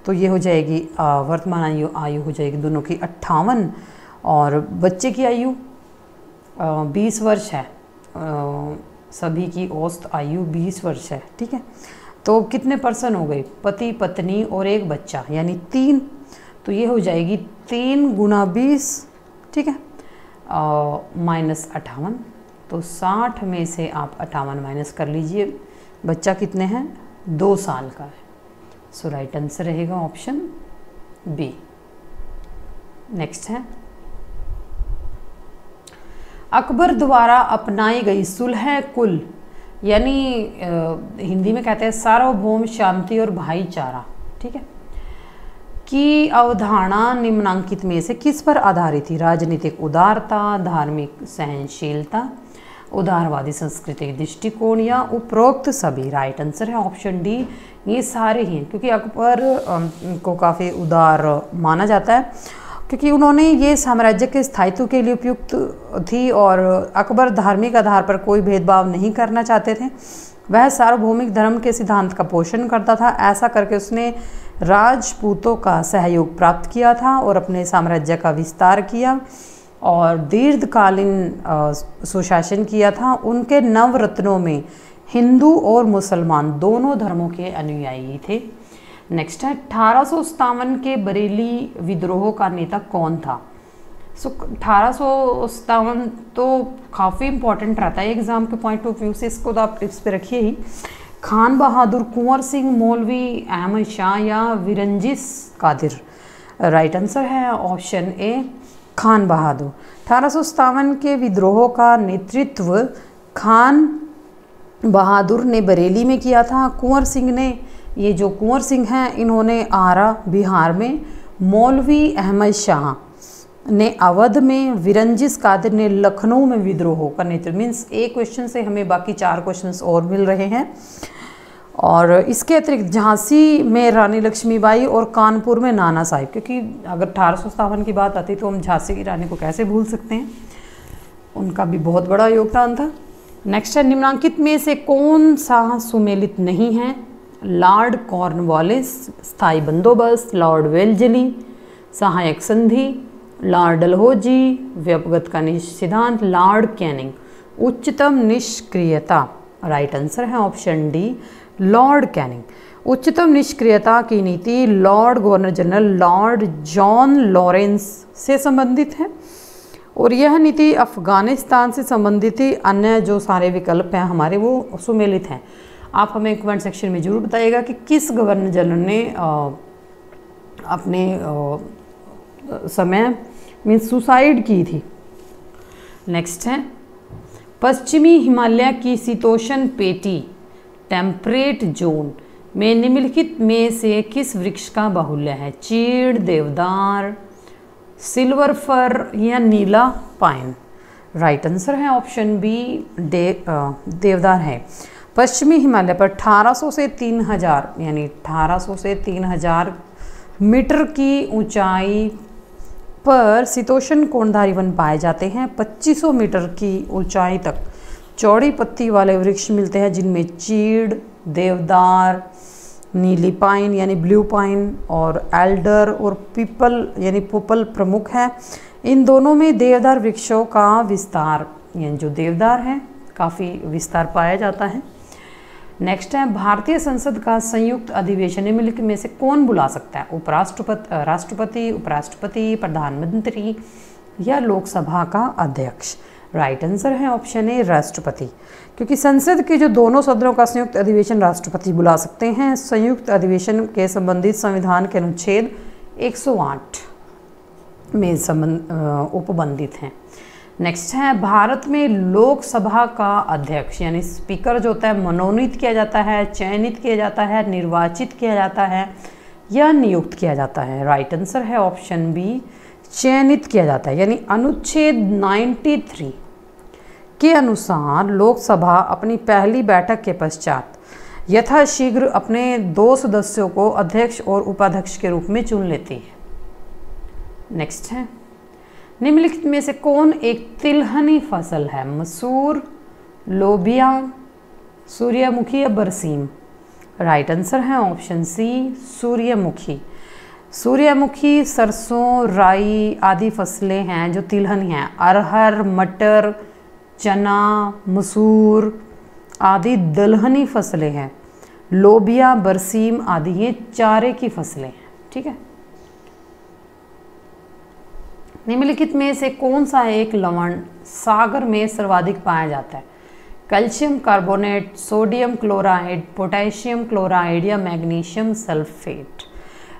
तो ये हो जाएगी वर्तमान आयु हो जाएगी दोनों की 58, और बच्चे की आयु 20 वर्ष है, सभी की औसत आयु 20 वर्ष है, ठीक है। तो कितने पर्सन हो गए, पति पत्नी और एक बच्चा यानी 3, तो ये हो जाएगी 3 × 20, ठीक है, -58। तो 60 में से आप 58 माइनस कर लीजिए, बच्चा कितने हैं, 2 साल का है। सो राइट आंसर रहेगा ऑप्शन बी। नेक्स्ट है अकबर द्वारा अपनाई गई सुलह कुल, यानी हिंदी में कहते हैं सार्वभौम शांति और भाईचारा, ठीक है, की अवधारणा निम्नांकित में से किस पर आधारित थी। राजनीतिक उदारता, धार्मिक सहनशीलता, उदारवादी सांस्कृतिक दृष्टिकोण या उपरोक्त सभी। राइट आंसर है ऑप्शन डी, ये सारे ही हैं, क्योंकि अकबर को काफ़ी उदार माना जाता है, क्योंकि उन्होंने ये साम्राज्य के स्थायित्व के लिए उपयुक्त थी, और अकबर धार्मिक आधार पर कोई भेदभाव नहीं करना चाहते थे। वह सार्वभौमिक धर्म के सिद्धांत का पोषण करता था। ऐसा करके उसने राजपूतों का सहयोग प्राप्त किया था और अपने साम्राज्य का विस्तार किया और दीर्घकालीन सुशासन किया था। उनके नवरत्नों में हिंदू और मुसलमान दोनों धर्मों के अनुयायी थे। नेक्स्ट है 1857 के बरेली विद्रोह का नेता कौन था? 1857 तो काफ़ी इम्पोर्टेंट रहता है एग्जाम के पॉइंट ऑफ व्यू से, इसको तो आप टिप्स पे रखिए ही। खान बहादुर, कुंवर सिंह, मौलवी अहमद शाह या विरंजिस कादिर? राइट आंसर है ऑप्शन ए खान बहादुर। 1857 के विद्रोह का नेतृत्व खान बहादुर ने बरेली में किया था। कुंवर सिंह ने, ये जो कुंवर सिंह हैं इन्होंने आरा बिहार में, मौलवी अहमद शाह ने अवध में, विरंजिस कादिर ने लखनऊ में विद्रोह का नेतृत्व। मीन्स एक क्वेश्चन से हमें बाकी 4 क्वेश्चंस और मिल रहे हैं। और इसके अतिरिक्त झांसी में रानी लक्ष्मीबाई और कानपुर में नाना साहिब, क्योंकि अगर 1857 की बात आती तो हम झांसी की रानी को कैसे भूल सकते हैं, उनका भी बहुत बड़ा योगदान था। नेक्स्ट है निम्नांकित में से कौन सा सुमेलित नहीं है? लॉर्ड कॉर्नवालिस, स्थायी बंदोबस्त, लॉर्ड वेल्जली, सहायक संधि, लॉर्ड डलहौजी, व्यपगत का सिद्धांत, लॉर्ड कैनिंग, उच्चतम निष्क्रियता? राइट आंसर है ऑप्शन डी लॉर्ड कैनिंग। उच्चतम निष्क्रियता की नीति Lord governor general Lord John Lawrence से संबंधित है और यह नीति अफगानिस्तान से संबंधित थी। अन्य जो सारे विकल्प हैं हमारे वो सुमेलित हैं। आप हमें कमेंट सेक्शन में जरूर बताइएगा कि किस गवर्नर जनरल ने अपने समय में सुसाइड की थी। नेक्स्ट है पश्चिमी हिमालय की शीतोष्ण पेटी टेम्परेट जोन में निम्नलिखित में से किस वृक्ष का बाहुल्य है? चीड़, देवदार, सिल्वर फर या नीला पाइन? राइट आंसर है ऑप्शन बी देवदार है। पश्चिमी हिमालय पर 1800 से 3000 यानी 1800 से 3000 मीटर की ऊंचाई पर शीतोष्ण कोणधारी वन पाए जाते हैं। 2500 मीटर की ऊंचाई तक चौड़ी पत्ती वाले वृक्ष मिलते हैं जिनमें चीड़, देवदार, नीली पाइन यानी ब्लू पाइन और एल्डर और पीपल यानी पोपल प्रमुख है। इन दोनों में देवदार वृक्षों का विस्तार यानी जो देवदार है काफ़ी विस्तार पाया जाता है। नेक्स्ट है भारतीय संसद का संयुक्त अधिवेशन निम्नलिखित में से कौन बुला सकता है? राष्ट्रपति, उपराष्ट्रपति, प्रधानमंत्री या लोकसभा का अध्यक्ष? राइट आंसर है ऑप्शन ए राष्ट्रपति, क्योंकि संसद के जो दोनों सदनों का संयुक्त अधिवेशन राष्ट्रपति बुला सकते हैं। संयुक्त अधिवेशन के संबंधित संविधान के अनुच्छेद 108 में उपबंधित हैं। नेक्स्ट है भारत में लोकसभा का अध्यक्ष यानी स्पीकर जो होता है मनोनीत किया जाता है, चयनित किया जाता है, निर्वाचित किया जाता है या नियुक्त किया जाता है? राइट आंसर है ऑप्शन बी चयनित किया जाता है। यानी अनुच्छेद 93 के अनुसार लोकसभा अपनी पहली बैठक के पश्चात यथाशीघ्र अपने 2 सदस्यों को अध्यक्ष और उपाध्यक्ष के रूप में चुन लेती है। नेक्स्ट है निम्नलिखित में से कौन एक तिलहनी फसल है? मसूर, लोबिया, सूर्यमुखी या बरसीम? राइट आंसर है ऑप्शन सी सूर्यमुखी। सूर्यमुखी सरसों, राई आदि फसलें हैं जो तिलहनी हैं। अरहर, मटर, चना, मसूर आदि दलहनी फसलें हैं। लोबिया, बरसीम आदि ये चारे की फसलें हैं। ठीक है। निम्नलिखित में से कौन सा एक लवण सागर में सर्वाधिक पाया जाता है? Calcium carbonate, sodium chloride, potassium chloride या मैग्नीशियम सल्फेट?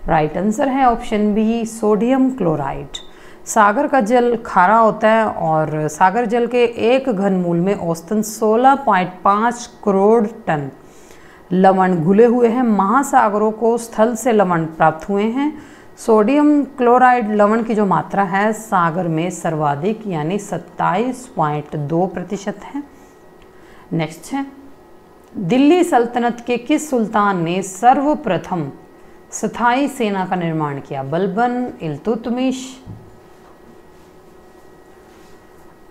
राइट आंसर है ऑप्शन बी सोडियम क्लोराइड। सागर का जल खारा होता है और सागर जल के एक घन मूल में औसतन 16.5 करोड़ टन लवण घुले हुए हैं। महासागरों को स्थल से लवण प्राप्त हुए हैं। सोडियम क्लोराइड लवण की जो मात्रा है सागर में सर्वाधिक यानी 27.2% है। नेक्स्ट है दिल्ली सल्तनत के किस सुल्तान ने सर्वप्रथम स्थायी सेना का निर्माण किया? बलबन, इल्तुतमिश,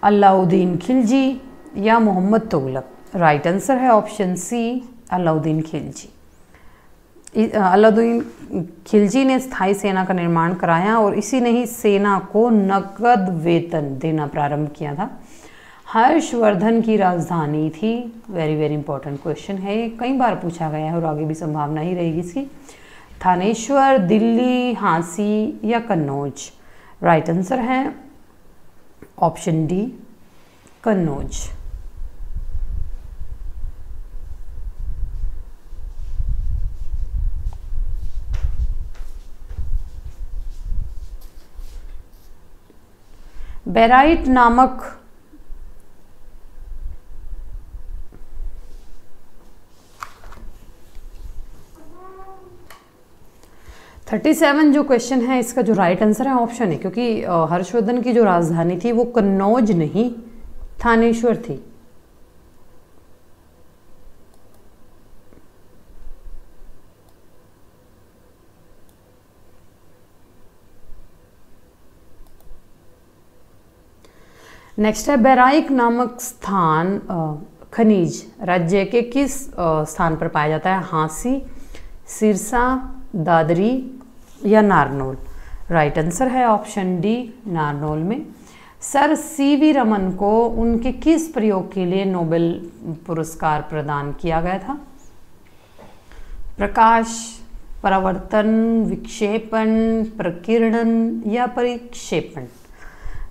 अलाउद्दीन खिलजी या मोहम्मद तुगलक? राइट आंसर है ऑप्शन सी अलाउद्दीन खिलजी। अलाउद्दीन खिलजी ने स्थायी सेना का निर्माण कराया और इसी ने ही सेना को नकद वेतन देना प्रारंभ किया था। हर्षवर्धन की राजधानी थी, वेरी वेरी इंपॉर्टेंट क्वेश्चन है, कई बार पूछा गया है और आगे भी संभावना ही रहेगी इसकी। थानेश्वर, दिल्ली, झांसी या कन्नौज? राइट आंसर है ऑप्शन डी, कन्नौज। बेराइट नामक 37 जो क्वेश्चन है इसका जो राइट आंसर है ऑप्शन है, क्योंकि हर्षवर्धन की जो राजधानी थी वो कन्नौज नहीं थानेश्वर थी। नेक्स्ट है बेराइक नामक स्थान खनिज राज्य के किस स्थान पर पाया जाता है? हांसी, सिरसा, दादरी या नारनौल? राइट आंसर है ऑप्शन डी, नारनौल में। सर सीवी रमन को उनके किस प्रयोग के लिए नोबेल पुरस्कार प्रदान किया गया था? प्रकाश, परावर्तन, विक्षेपण, प्रकीर्णन या परिक्षेपण?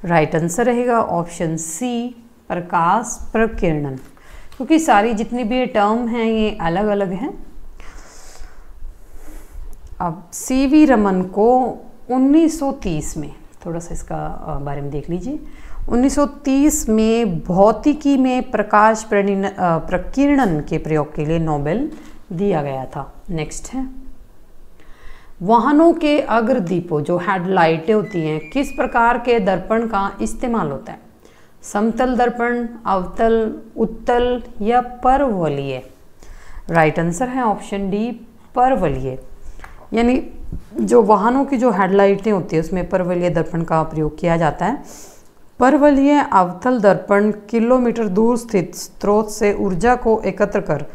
राइट आंसर रहेगा ऑप्शन सी, प्रकाश प्रकीर्णन, क्योंकि सारी जितनी भी ये टर्म हैं ये अलग अलग हैं। अब सीवी रमन को 1930 में, थोड़ा सा इसका बारे में देख लीजिए, 1930 में भौतिकी में प्रकाश प्रकीर्णन के प्रयोग के लिए नोबेल दिया गया था। नेक्स्ट है वाहनों के अग्रदीपों जो हेडलाइटें होती हैं किस प्रकार के दर्पण का इस्तेमाल होता है? समतल दर्पण, अवतल, उत्तल या परवलयीय? राइट आंसर है ऑप्शन डी, परवलयीय। यानी जो वाहनों की जो हेडलाइटें होती है उसमें परवलयीय दर्पण का प्रयोग किया जाता है। परवलयीय अवतल दर्पण किलोमीटर दूर स्थित स्रोत से ऊर्जा को एकत्र कर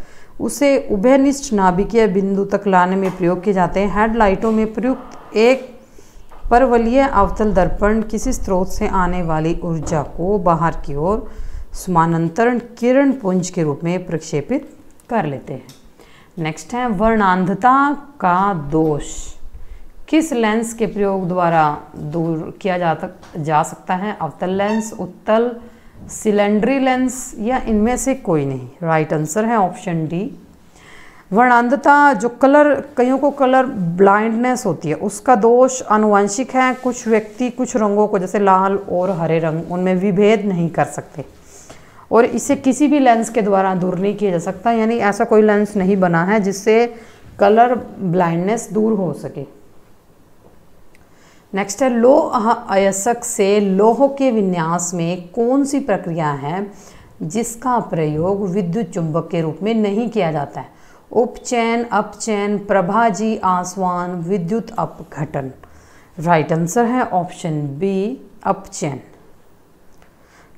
उसे उभयनिष्ठ नाभिकीय बिंदु तक लाने में प्रयोग किए जाते हैं। हेडलाइटों में प्रयुक्त एक परवलयीय अवतल दर्पण किसी स्रोत से आने वाली ऊर्जा को बाहर की ओर समानांतर किरण पुंज के रूप में प्रक्षेपित कर लेते हैं। नेक्स्ट है वर्णांधता का दोष किस लेंस के प्रयोग द्वारा दूर किया जा सकता है? अवतल लेंस, उत्तल, सिलेंडरी लेंस या इनमें से कोई नहीं? राइट आंसर है ऑप्शन डी। वर्णांधता जो कईयों को कलर ब्लाइंडनेस होती है उसका दोष आनुवंशिक है। कुछ व्यक्ति कुछ रंगों को जैसे लाल और हरे रंग उनमें विभेद नहीं कर सकते और इसे किसी भी लेंस के द्वारा दूर नहीं किया जा सकता, यानी ऐसा कोई लेंस नहीं बना है जिससे कलर ब्लाइंडनेस दूर हो सके। नेक्स्ट है लोह अयस्क से लोह के विन्यास में कौन सी प्रक्रिया है जिसका प्रयोग विद्युत चुंबक के रूप में नहीं किया जाता है? उपचयन, अपचयन, प्रभाजी आसवन, विद्युत अपघटन? राइट आंसर है ऑप्शन बी, अपचयन।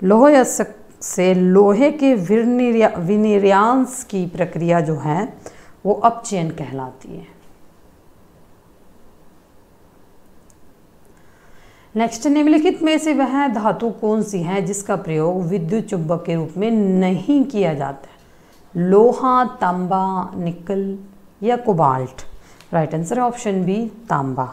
लोह अयस्क से लोहे के विनिर्यास की प्रक्रिया जो है वो अपचयन कहलाती है। नेक्स्ट निम्नलिखित में से वह धातु कौन सी है जिसका प्रयोग विद्युत चुंबक के रूप में नहीं किया जाता है? लोहा, तांबा, निकल या कोबाल्ट? राइट आंसर है ऑप्शन बी, तांबा।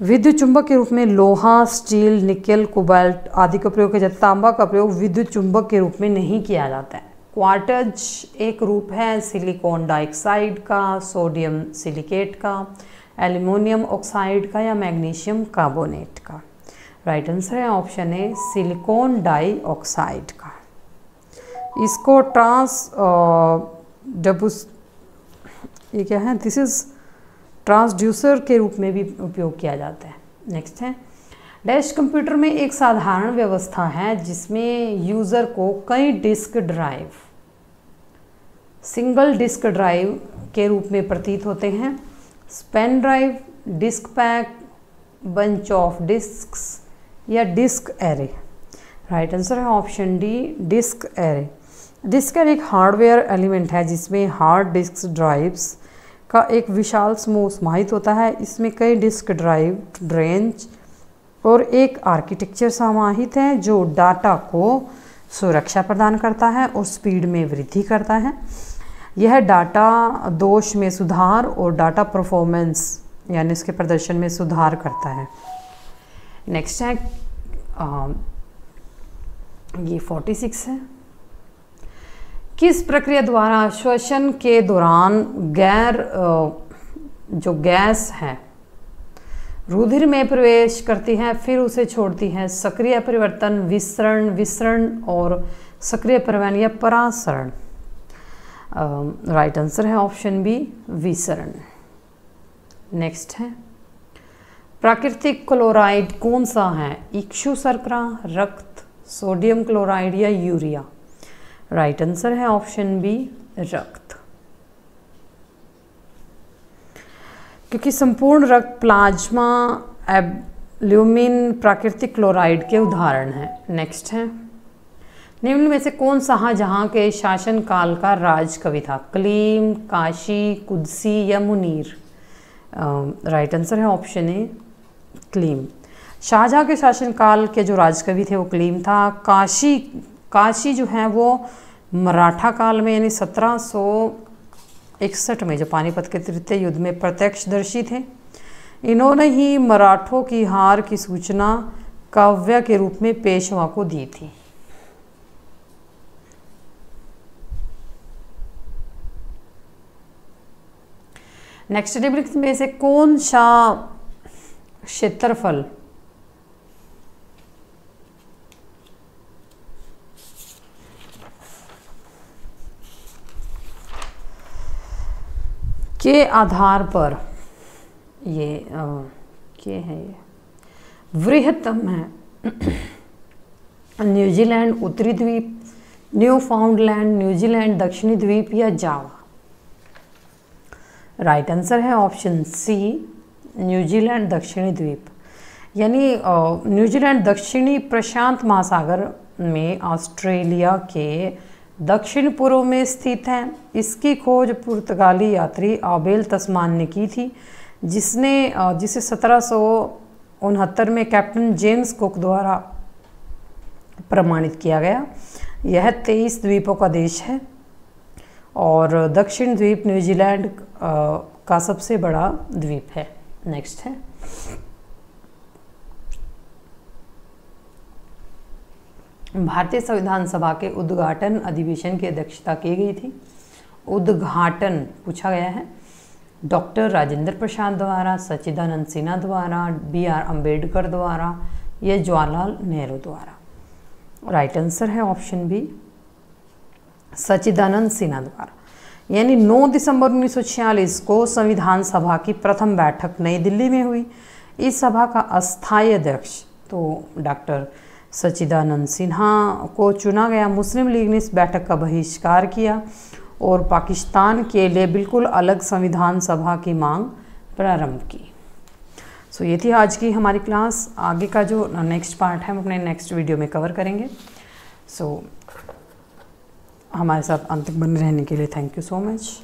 विद्युत चुंबक के रूप में लोहा, स्टील, निकल, कोबाल्ट आदि का प्रयोग किया जाता है। तांबा का प्रयोग विद्युत चुंबक के रूप में नहीं किया जाता है। क्वार्ट्ज एक रूप है सिलिकॉन डाइऑक्साइड का, सोडियम सिलिकेट का, एल्युमिनियम ऑक्साइड का या मैग्नीशियम कार्बोनेट का? राइट आंसर है ऑप्शन ए, सिलिकॉन डाइऑक्साइड का। इसको ये क्या है, दिस इज ट्रांसड्यूसर के रूप में भी उपयोग किया जाता है। नेक्स्ट है डैश कंप्यूटर में एक साधारण व्यवस्था है जिसमें यूज़र को कई disk drive single disk drive के रूप में प्रतीत होते हैं। Pen drive, disk pack, bunch of disks या डिस्क एरे? राइट आंसर है option D, disk array. Disk array एक हार्डवेयर एलिमेंट है जिसमें हार्ड डिस्क ड्राइव्स का एक विशाल समूह समाहित होता है। इसमें कई डिस्क ड्राइव, ड्रेंच और एक आर्किटेक्चर समाहित है जो डाटा को सुरक्षा प्रदान करता है और स्पीड में वृद्धि करता है। यह डाटा दोष में सुधार और डाटा परफॉर्मेंस यानी इसके प्रदर्शन में सुधार करता है। नेक्स्ट है ये 46 है। किस प्रक्रिया द्वारा श्वसन के दौरान जो गैस है रुधिर में प्रवेश करती है फिर उसे छोड़ती है? सक्रिय परिवर्तन, विसरण और सक्रिय परिवहन या परासरण। राइट आंसर है ऑप्शन बी, विसरण। नेक्स्ट है प्राकृतिक क्लोराइड कौन सा है? इक्षु शर्करा, रक्त, सोडियम क्लोराइड या यूरिया। राइट आंसर है ऑप्शन बी, रक्त। क्योंकि संपूर्ण रक्त, प्लाज्मा, एल्ब्यूमिन प्राकृतिक क्लोराइड के उदाहरण हैं। नेक्स्ट है निम्न में से कौन शाहजहां के शासनकाल का राजकवि था? कलीम, काशी, कुदसी या मुनीर। राइट आंसर है ऑप्शन ए, कलीम। शाहजहां के शासनकाल के जो राजकवि थे वो कलीम था। काशी जो है वो मराठा काल में यानी 1761 में जो पानीपत के तृतीय युद्ध में प्रत्यक्षदर्शी थे। इन्होंने ही मराठों की हार की सूचना काव्य के रूप में पेशवा को दी थी। नेक्स्ट निम्नलिखित में से कौन सा क्षेत्रफल के आधार पर ये वृहत्तम है? न्यूजीलैंड उत्तरी द्वीप, न्यूफाउंडलैंड, न्यूजीलैंड दक्षिणी द्वीप या जावा। राइट आंसर है ऑप्शन सी, न्यूजीलैंड दक्षिणी द्वीप। यानी न्यूजीलैंड दक्षिणी प्रशांत महासागर में ऑस्ट्रेलिया के दक्षिण पूर्व में स्थित है। इसकी खोज पुर्तगाली यात्री आबेल तस्मान ने की थी, जिसे 1769 में कैप्टन जेम्स कुक द्वारा प्रमाणित किया गया। यह 23 द्वीपों का देश है और दक्षिण द्वीप न्यूजीलैंड का सबसे बड़ा द्वीप है। नेक्स्ट है भारतीय संविधान सभा के उद्घाटन अधिवेशन की अध्यक्षता की गई थी? उद्घाटन पूछा गया है डॉक्टर राजेंद्र प्रसाद द्वारा, सच्चिदानंद सिन्हा द्वारा, BR अम्बेडकर द्वारा या जवाहरलाल नेहरू द्वारा। राइट आंसर है ऑप्शन बी, सच्चिदानंद सिन्हा द्वारा। यानी 9 दिसंबर 1946 को संविधान सभा की प्रथम बैठक नई दिल्ली में हुई। इस सभा का अस्थायी अध्यक्ष तो डॉक्टर सच्चिदानंद सिन्हा को चुना गया। मुस्लिम लीग ने इस बैठक का बहिष्कार किया और पाकिस्तान के लिए बिल्कुल अलग संविधान सभा की मांग प्रारंभ की। सो ये थी आज की हमारी क्लास। आगे का जो नेक्स्ट पार्ट है हम अपने नेक्स्ट वीडियो में कवर करेंगे। सो हमारे साथ अंत तक बने रहने के लिए थैंक यू सो मच।